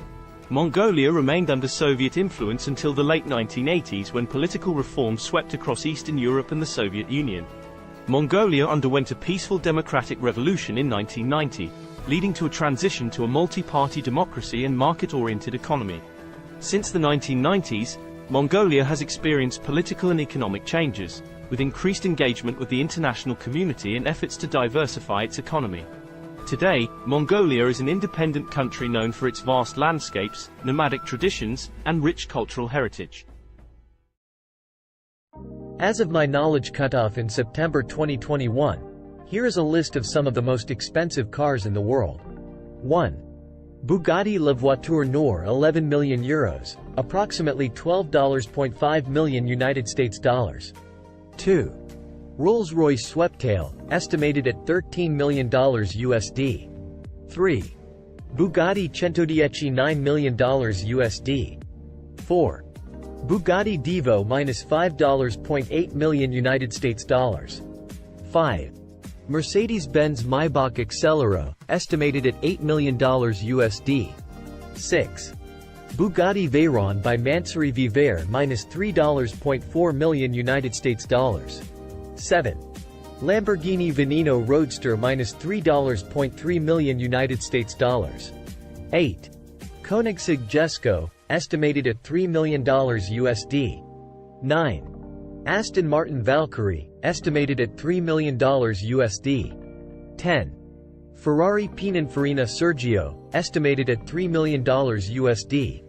Mongolia remained under Soviet influence until the late 1980s when political reforms swept across Eastern Europe and the Soviet Union. Mongolia underwent a peaceful democratic revolution in 1990, leading to a transition to a multi-party democracy and market-oriented economy. Since the 1990s, Mongolia has experienced political and economic changes, with increased engagement with the international community and efforts to diversify its economy. Today, Mongolia is an independent country known for its vast landscapes, nomadic traditions, and rich cultural heritage. As of my knowledge cutoff in September 2021, here is a list of some of the most expensive cars in the world. 1. Bugatti La Voiture Noire, 11 million euros, approximately $12.5 million United States dollars. 2. Rolls-Royce Sweptail, estimated at $13 million USD. 3. Bugatti Centodieci, $9 million USD. 4. Bugatti Divo -$5.8 million United States dollars. 5. Mercedes-Benz Maybach Accelero, estimated at $8 million USD. 6. Bugatti Veyron by Mansouri Vivere -$3.4 million United States dollars. 7. Lamborghini Veneno Roadster -$3.3 million United States dollars. 8. Koenigsegg Jesko, estimated at $3 million USD. 9. Aston Martin Valkyrie, estimated at $3 million USD. 10. Ferrari Pininfarina Sergio, estimated at $3 million USD.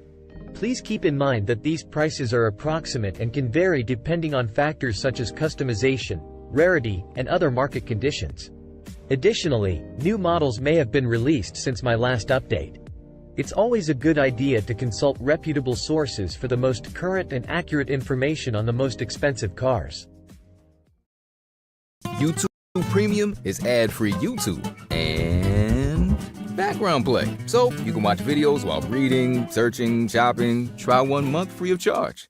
Please keep in mind that these prices are approximate and can vary depending on factors such as customization, rarity, and other market conditions. Additionally, new models may have been released since my last update. It's always a good idea to consult reputable sources for the most current and accurate information on the most expensive cars. YouTube Premium is ad-free YouTube and background play, so you can watch videos while reading, searching, shopping. Try 1 month free of charge.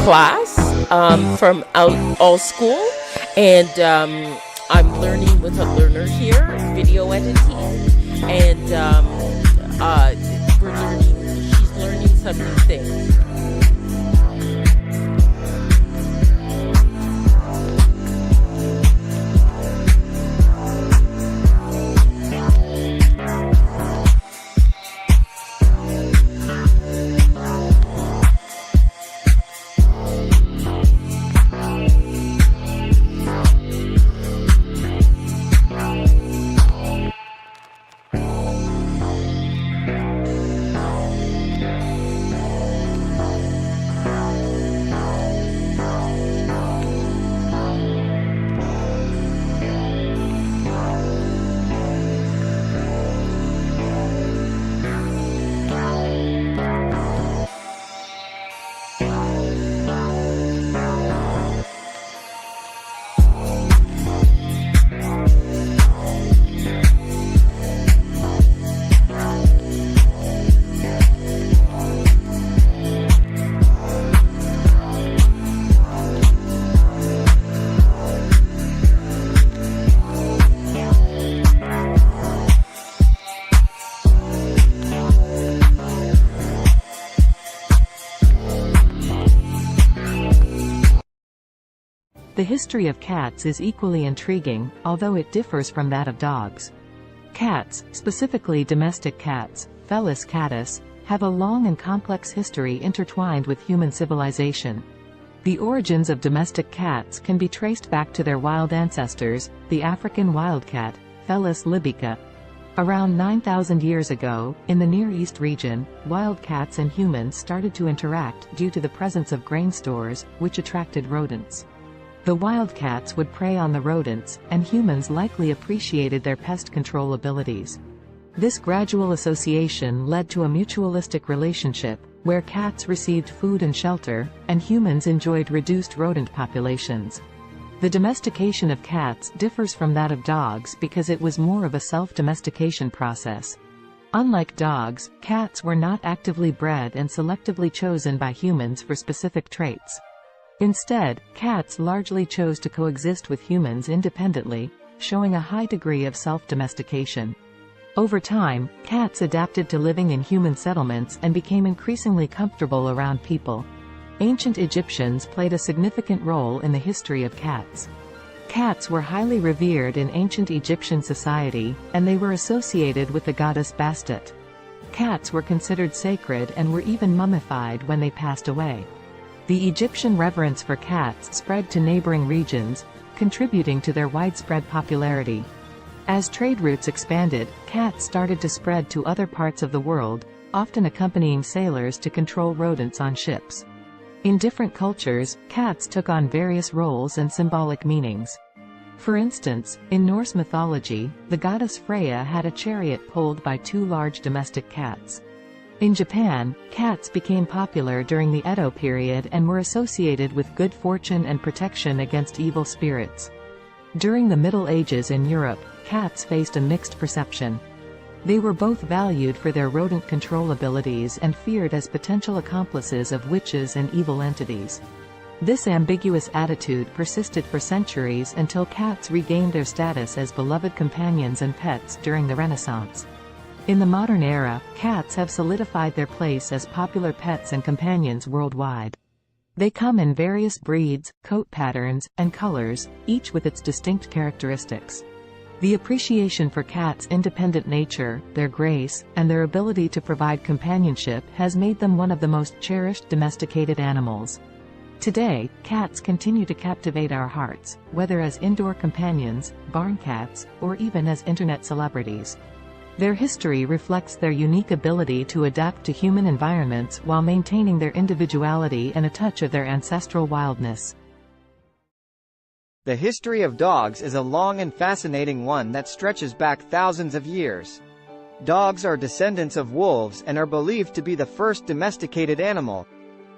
class from all school, and I'm learning with a learner here, video editing, and she's learning some new things. The history of cats is equally intriguing, although it differs from that of dogs. Cats, specifically domestic cats, Felis catus, have a long and complex history intertwined with human civilization. The origins of domestic cats can be traced back to their wild ancestors, the African wildcat, Felis libica. Around 9,000 years ago, in the Near East region, wildcats and humans started to interact due to the presence of grain stores, which attracted rodents. The wildcats would prey on the rodents, and humans likely appreciated their pest control abilities. This gradual association led to a mutualistic relationship, where cats received food and shelter, and humans enjoyed reduced rodent populations. The domestication of cats differs from that of dogs because it was more of a self-domestication process. Unlike dogs, cats were not actively bred and selectively chosen by humans for specific traits. Instead, cats largely chose to coexist with humans independently, showing a high degree of self-domestication. Over time, cats adapted to living in human settlements and became increasingly comfortable around people. Ancient Egyptians played a significant role in the history of cats. Cats were highly revered in ancient Egyptian society, and they were associated with the goddess Bastet. Cats were considered sacred and were even mummified when they passed away. The Egyptian reverence for cats spread to neighboring regions, contributing to their widespread popularity. As trade routes expanded, cats started to spread to other parts of the world, often accompanying sailors to control rodents on ships. In different cultures, cats took on various roles and symbolic meanings. For instance, in Norse mythology, the goddess Freya had a chariot pulled by two large domestic cats. In Japan, cats became popular during the Edo period and were associated with good fortune and protection against evil spirits. During the Middle Ages in Europe, cats faced a mixed perception. They were both valued for their rodent control abilities and feared as potential accomplices of witches and evil entities. This ambiguous attitude persisted for centuries until cats regained their status as beloved companions and pets during the Renaissance. In the modern era, cats have solidified their place as popular pets and companions worldwide. They come in various breeds, coat patterns, and colors, each with its distinct characteristics. The appreciation for cats' independent nature, their grace, and their ability to provide companionship has made them one of the most cherished domesticated animals. Today, cats continue to captivate our hearts, whether as indoor companions, barn cats, or even as internet celebrities. Their history reflects their unique ability to adapt to human environments while maintaining their individuality and a touch of their ancestral wildness. The history of dogs is a long and fascinating one that stretches back thousands of years. Dogs are descendants of wolves and are believed to be the first domesticated animal.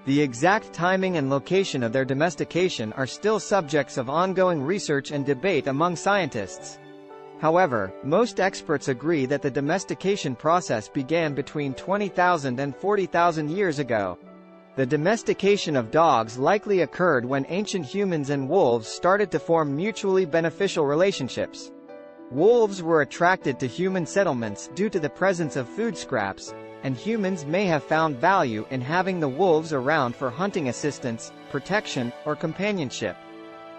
The exact timing and location of their domestication are still subjects of ongoing research and debate among scientists. However, most experts agree that the domestication process began between 20,000 and 40,000 years ago. The domestication of dogs likely occurred when ancient humans and wolves started to form mutually beneficial relationships. Wolves were attracted to human settlements due to the presence of food scraps, and humans may have found value in having the wolves around for hunting assistance, protection, or companionship.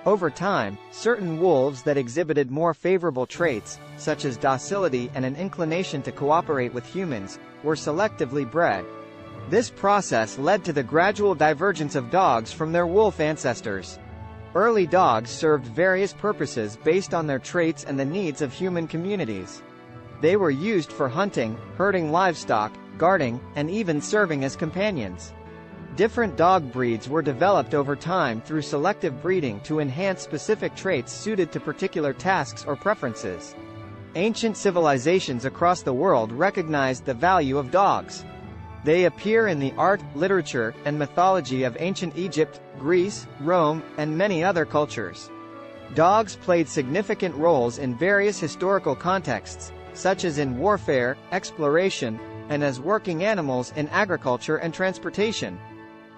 Over time, certain wolves that exhibited more favorable traits, such as docility and an inclination to cooperate with humans, were selectively bred. This process led to the gradual divergence of dogs from their wolf ancestors. Early dogs served various purposes based on their traits and the needs of human communities. They were used for hunting, herding livestock, guarding, and even serving as companions. Different dog breeds were developed over time through selective breeding to enhance specific traits suited to particular tasks or preferences. Ancient civilizations across the world recognized the value of dogs. They appear in the art, literature, and mythology of ancient Egypt, Greece, Rome, and many other cultures. Dogs played significant roles in various historical contexts, such as in warfare, exploration, and as working animals in agriculture and transportation.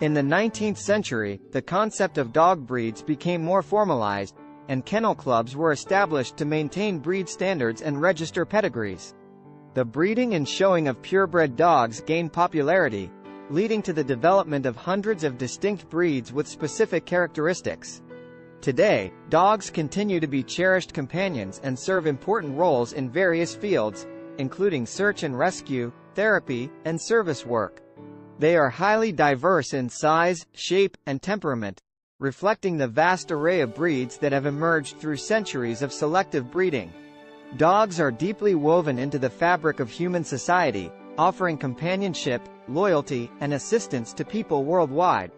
In the 19th century, the concept of dog breeds became more formalized, and kennel clubs were established to maintain breed standards and register pedigrees. The breeding and showing of purebred dogs gained popularity, leading to the development of hundreds of distinct breeds with specific characteristics. Today, dogs continue to be cherished companions and serve important roles in various fields, including search and rescue, therapy, and service work. They are highly diverse in size, shape, and temperament, reflecting the vast array of breeds that have emerged through centuries of selective breeding. Dogs are deeply woven into the fabric of human society, offering companionship, loyalty, and assistance to people worldwide.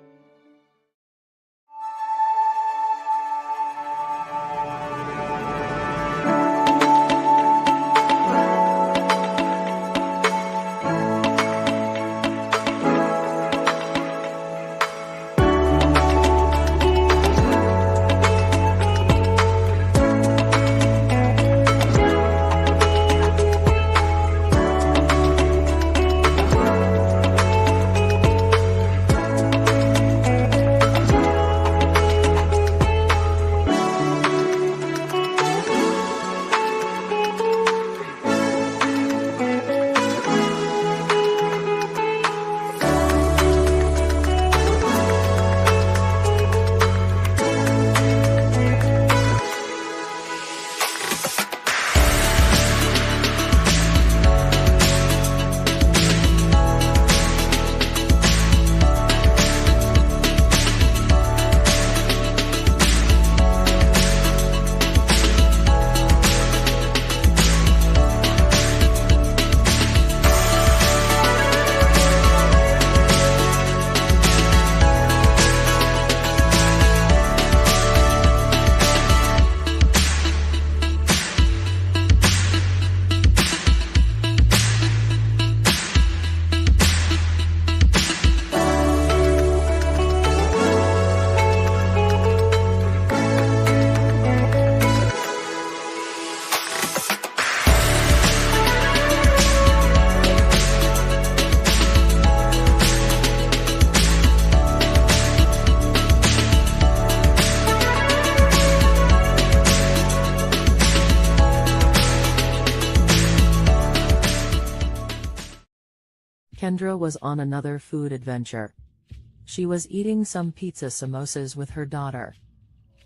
Kendra was on another food adventure. She was eating some pizza samosas with her daughter.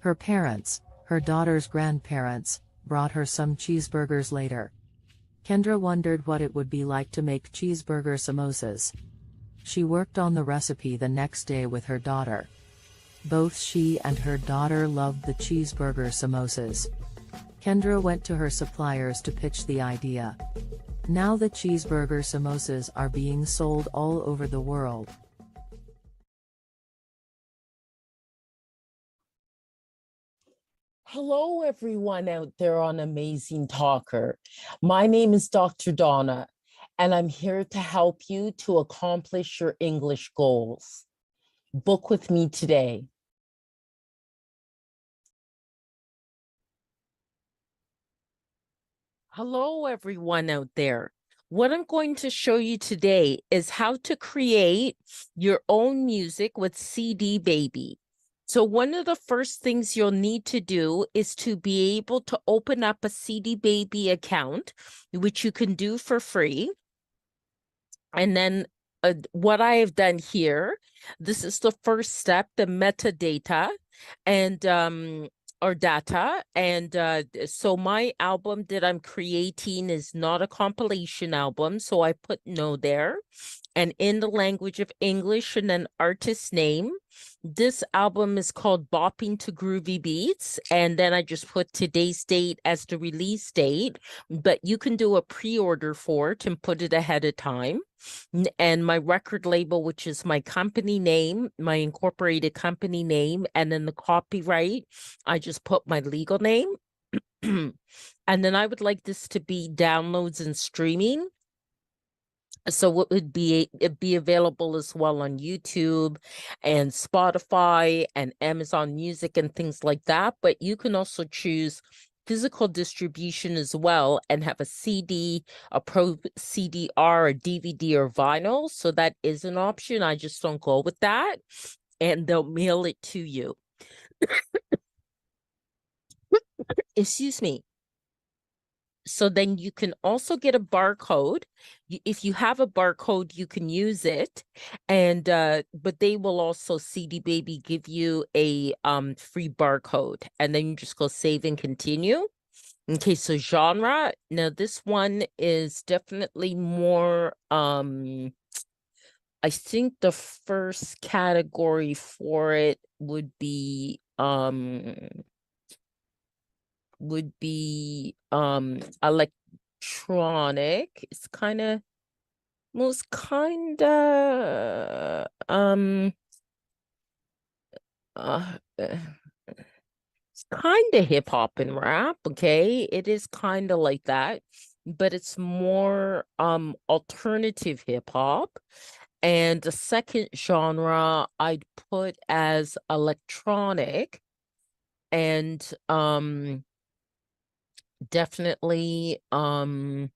Her parents, her daughter's grandparents, brought her some cheeseburgers later. Kendra wondered what it would be like to make cheeseburger samosas. She worked on the recipe the next day with her daughter. Both she and her daughter loved the cheeseburger samosas. Kendra went to her suppliers to pitch the idea. Now the cheeseburger samosas are being sold all over the world. Hello, everyone out there on Amazing Talker. My name is Dr. Donna, and I'm here to help you to accomplish your English goals. Book with me today. Hello, everyone out there. What I'm going to show you today is how to create your own music with CD Baby. So one of the first things you'll need to do is to be able to open up a CD Baby account, which you can do for free. And then what I have done here, this is the first step, the metadata and or data. And so my album that I'm creating is not a compilation album. So I put no there. And in the language of English and an artist name. This album is called Bopping to Groovy Beats. And then I just put today's date as the release date. But you can do a pre-order for it and put it ahead of time. And my record label, which is my company name, my incorporated company name, and then the copyright, I just put my legal name. And then I would like this to be downloads and streaming. So it'd be available as well on YouTube and Spotify and Amazon Music and things like that. But you can also choose physical distribution as well and have a CD, a Pro CDR, a DVD, or vinyl. So that is an option. I just don't go with that. And they'll mail it to you. Excuse me. So then you can also get a barcode. If you have a barcode, you can use it. And but they will also CD Baby give you a free barcode. And then you just go save and continue. Okay, so genre. Now this one is definitely more I think the first category for it would be electronic. It's kind of most kind of it's kind of hip hop and rap. Okay, it is kind of like that, but it's more alternative hip hop. And the second genre I'd put as electronic, and definitely I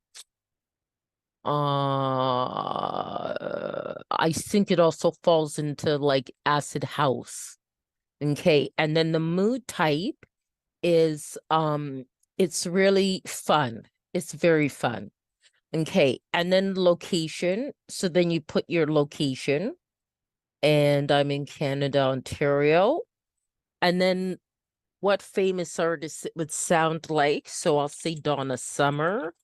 think it also falls into like acid house. Okay, and then the mood type is it's really fun. It's very fun. Okay, and then location. So then you put your location, and I'm in Canada, Ontario. And then what famous artist it would sound like. So I'll say Donna Summer.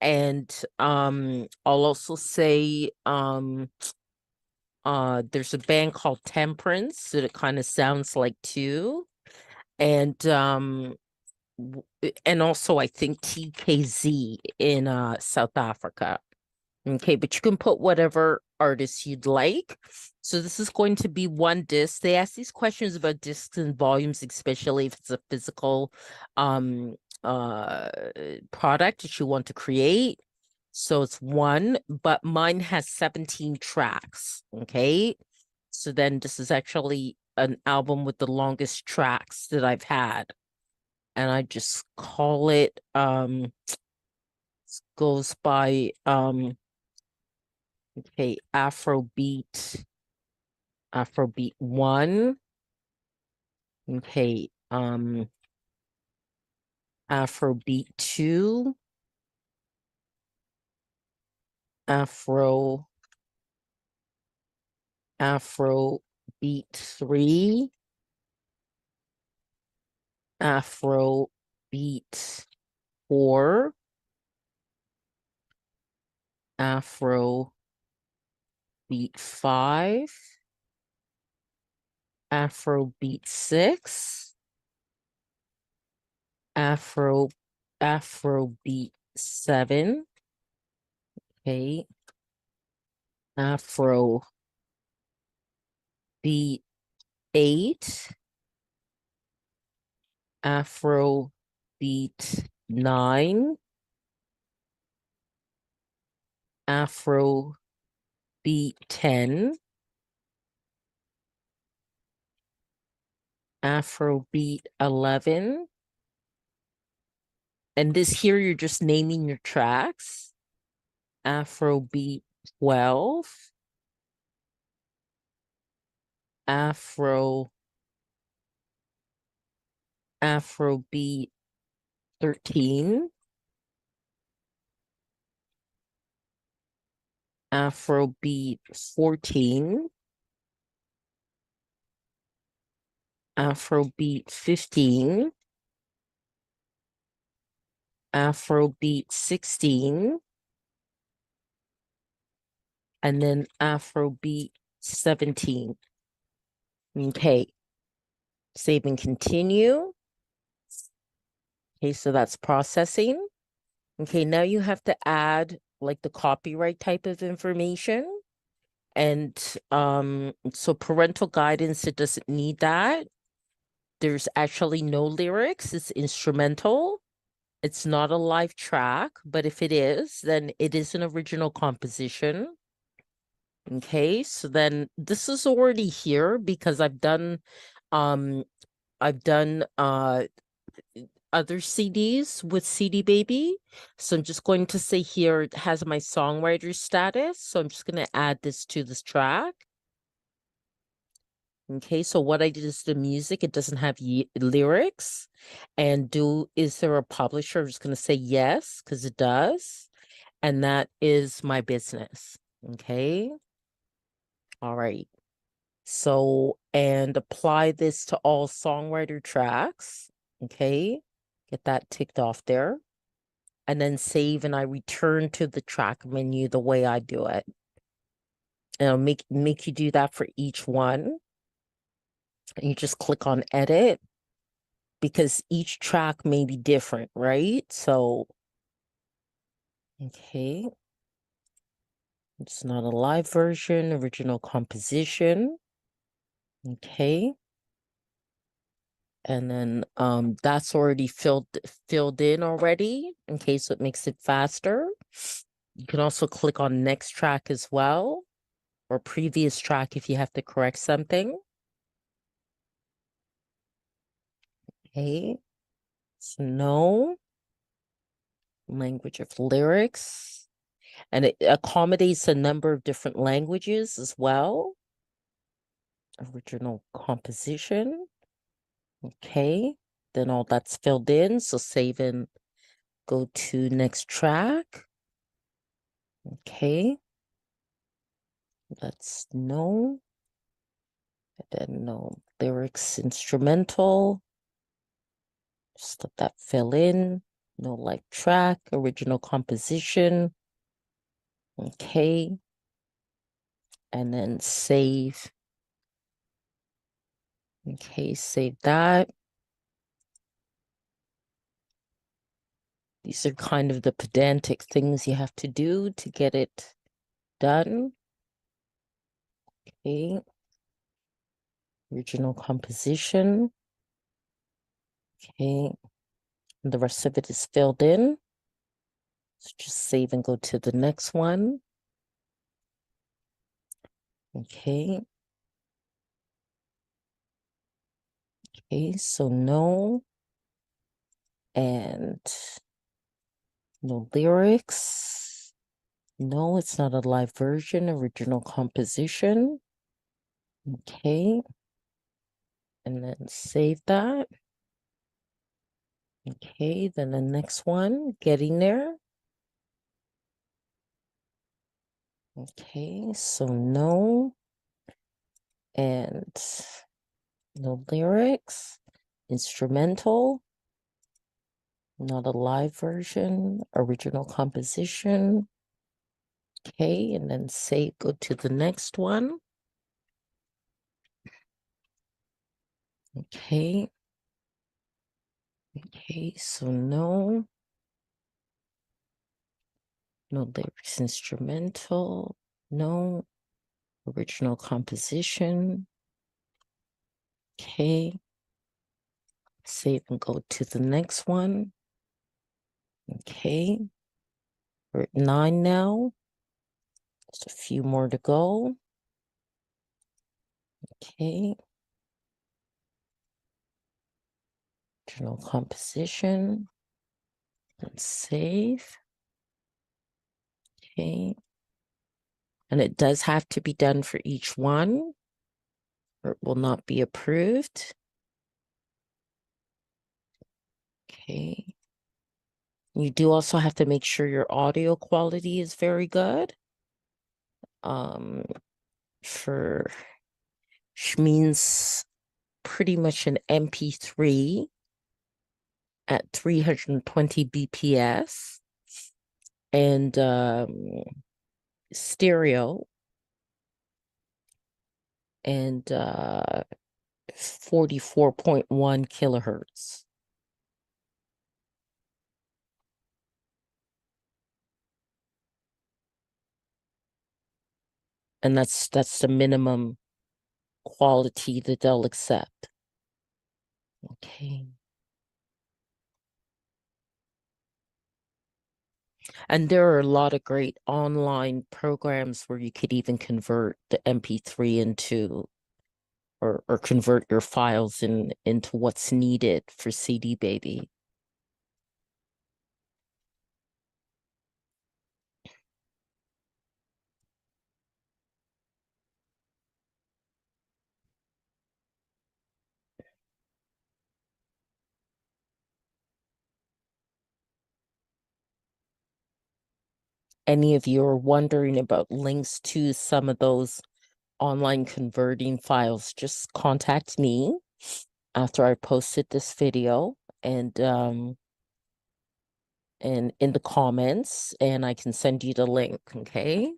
And I'll also say there's a band called Temperance that it kind of sounds like too. And also I think TKZ in South Africa. Okay, but you can put whatever artist you'd like. So this is going to be one disc. They ask these questions about discs and volumes, especially if it's a physical product that you want to create. So it's one, but mine has 17 tracks. Okay. So then this is actually an album with the longest tracks that I've had. And I just call it goes by okay, Afrobeat 1. Okay, Afrobeat 2. Afrobeat 3. Afrobeat 4. Afrobeat 5. Afrobeat 6. Afrobeat 7. Okay. Afrobeat 8. Afrobeat 9. Afrobeat 10. Afrobeat 11. And this here, you're just naming your tracks. Afrobeat 12, Afrobeat 13, Afrobeat 14, Afrobeat 15, Afrobeat 16, and then Afrobeat 17. Okay, save and continue. Okay, so that's processing. Okay, now you have to add like the copyright type of information. And so parental guidance, it doesn't need that. There's actually no lyrics, it's instrumental. It's not a live track, but if it is, then it is an original composition. Okay, so then this is already here because I've done other CDs with CD Baby. So I'm just going to say here it has my songwriter status. So I'm just going to add this to this track. Okay, so what I did is the music, it doesn't have lyrics. And is there a publisher? I'm just going to say yes, because it does. And that is my business. Okay. All right. So, and apply this to all songwriter tracks. Okay. Get that ticked off there. And then save, and I return to the track menu the way I do it. And I'll make you do that for each one. And you just click on edit because each track may be different, right? So, okay. It's not a live version, original composition. Okay. And then that's already filled in already. Okay, so it makes it faster. You can also click on next track as well, or previous track if you have to correct something. Okay, so no language of lyrics, and it accommodates a number of different languages as well. Original composition. Okay, then all that's filled in, so save and go to next track. Okay, that's no, and then no lyrics, instrumental. Just let that fill in. No live track, original composition. Okay, and then save. Okay, save that. These are kind of the pedantic things you have to do to get it done. Okay. Original composition. Okay. And the rest of it is filled in. So just save and go to the next one. Okay. Okay, so no. And no lyrics. No, it's not a live version, original composition. Okay. And then save that. Okay, then the next one, getting there. Okay, so no. And no lyrics. Instrumental. Not a live version. Original composition. Okay, and then save, go to the next one. Okay. Okay, so no. No lyrics, instrumental. No. Original composition. Okay. Save and go to the next one. Okay. We're at 9 now. Just a few more to go. Okay. Original composition. And save. Okay. And it does have to be done for each one, or it will not be approved. Okay. You do also have to make sure your audio quality is very good. For which means pretty much an MP3 at 320 BPS and stereo and 44.1 kilohertz. And that's the minimum quality that they'll accept. Okay. And there are a lot of great online programs where you could even convert the MP3 into or convert your files into what's needed for CD Baby. Any of you are wondering about links to some of those online converting files, just contact me after I posted this video and in the comments, and I can send you the link, okay?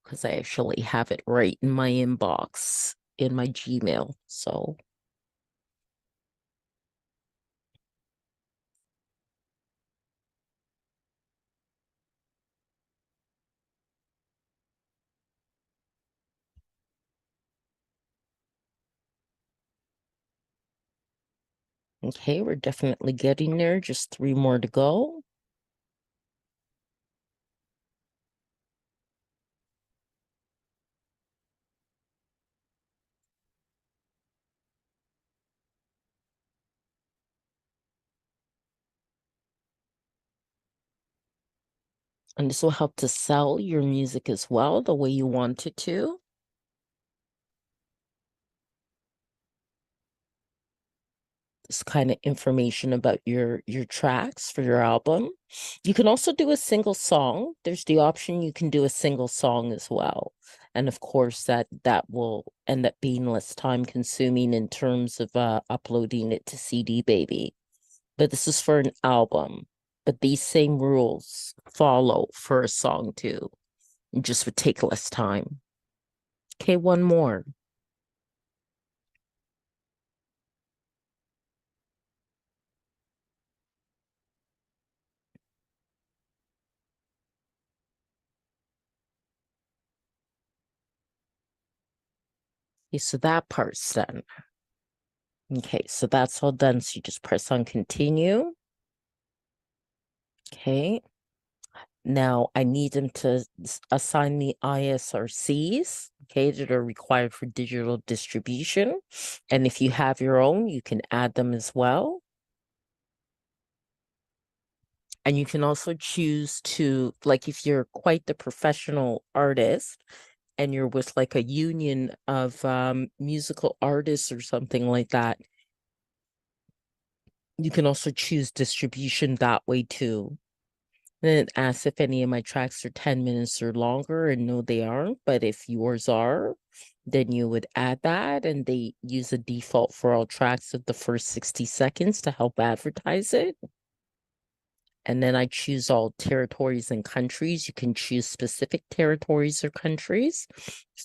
Because I actually have it right in my inbox in my Gmail. So okay, we're definitely getting there. Just 3 more to go. And this will help to sell your music as well, the way you want it to. This kind of information about your tracks for your album. You can also do a single song. There's the option you can do a single song as well. And of course that will end up being less time consuming in terms of uploading it to CD Baby. But this is for an album. But these same rules follow for a song too. It just would take less time. Okay, one more. Okay, so that part's done. Okay, so that's all done. So you just press on continue. Okay. Now I need them to assign the ISRCs, okay, that are required for digital distribution. And if you have your own, you can add them as well. And you can also choose to, like, if you're quite the professional artist and you're with like a union of musical artists or something like that, you can also choose distribution that way too. Then it asks if any of my tracks are 10 minutes or longer, and no, they aren't. But if yours are, then you would add that, and they use a default for all tracks of the first 60 seconds to help advertise it. And then I choose all territories and countries. You can choose specific territories or countries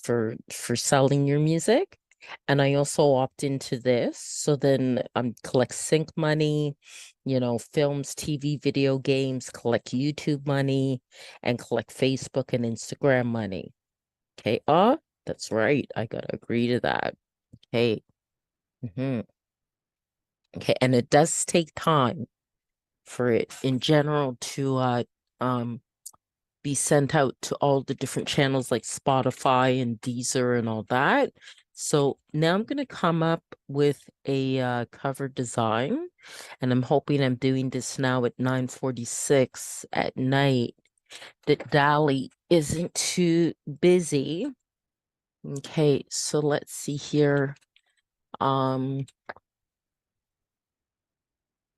for selling your music. And I also opt into this. So then collect sync money, films, TV, video games, collect YouTube money, and collect Facebook and Instagram money. Okay. That's right. I gotta agree to that. Okay. Okay. And it does take time for it in general to be sent out to all the different channels like Spotify and Deezer and all that. So now I'm going to come up with a cover design, and I'm hoping I'm doing this now at 9:46 at night that Dolly isn't too busy. Okay, so let's see here.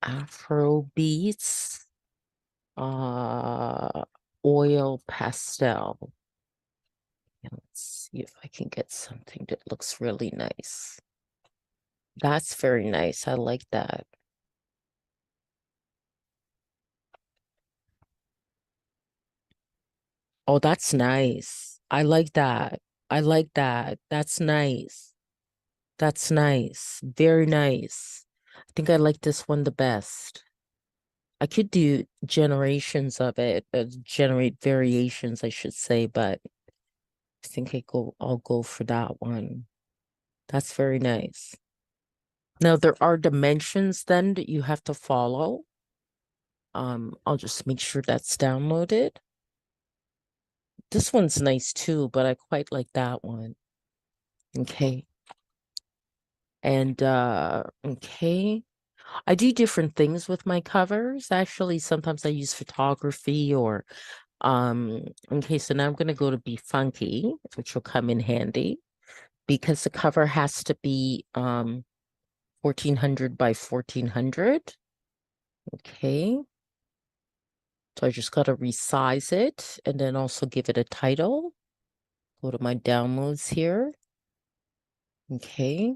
Afro beats, oil pastel. Let's see if I can get something that looks really nice. That's very nice. I like that. Oh, that's nice. I like that. I like that. That's nice. That's nice. Very nice. I think I like this one the best. I could do generations of it, generate variations, I should say, but I think I'll go for that one. That's very nice. Now there are dimensions then that you have to follow. I'll just make sure that's downloaded. This one's nice too, but I quite like that one. Okay. And okay. I do different things with my covers. Actually, sometimes I use photography or okay, so now I'm gonna go to Be Funky, which will come in handy because the cover has to be 1400 by 1400. Okay. So I just gotta resize it and then also give it a title. Go to my downloads here. Okay.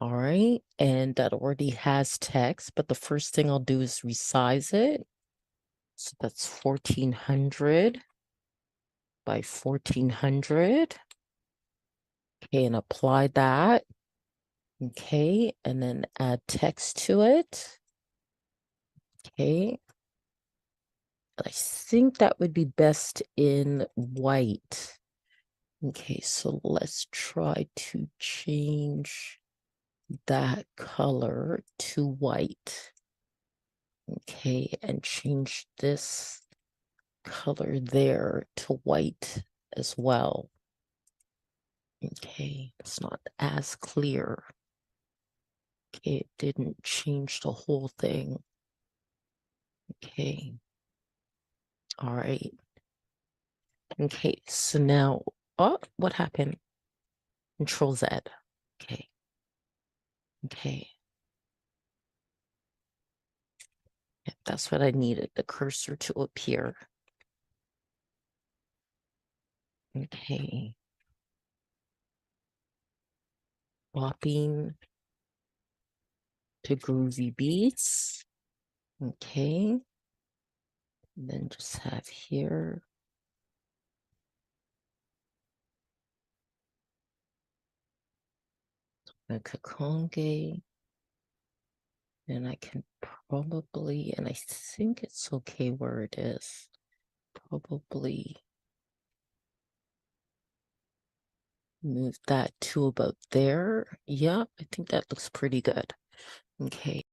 All right. And that already has text, but the first thing I'll do is resize it. So that's 1400 by 1400. Okay, and apply that. Okay, and then add text to it. Okay. I think that would be best in white. Okay, so let's try to change that color to white. Okay, and change this color there to white as well. Okay, it's not as clear. Okay, it didn't change the whole thing. Okay. All right. Okay, so now, oh, what happened? Control Z. Okay. Okay. Yeah, that's what I needed, the cursor to appear. Okay. Swapping to groovy beats. Okay. And then just have here. Donna Kakonge. And I can probably, and I think it's okay where it is. Probably move that to about there. Yeah, I think that looks pretty good. Okay.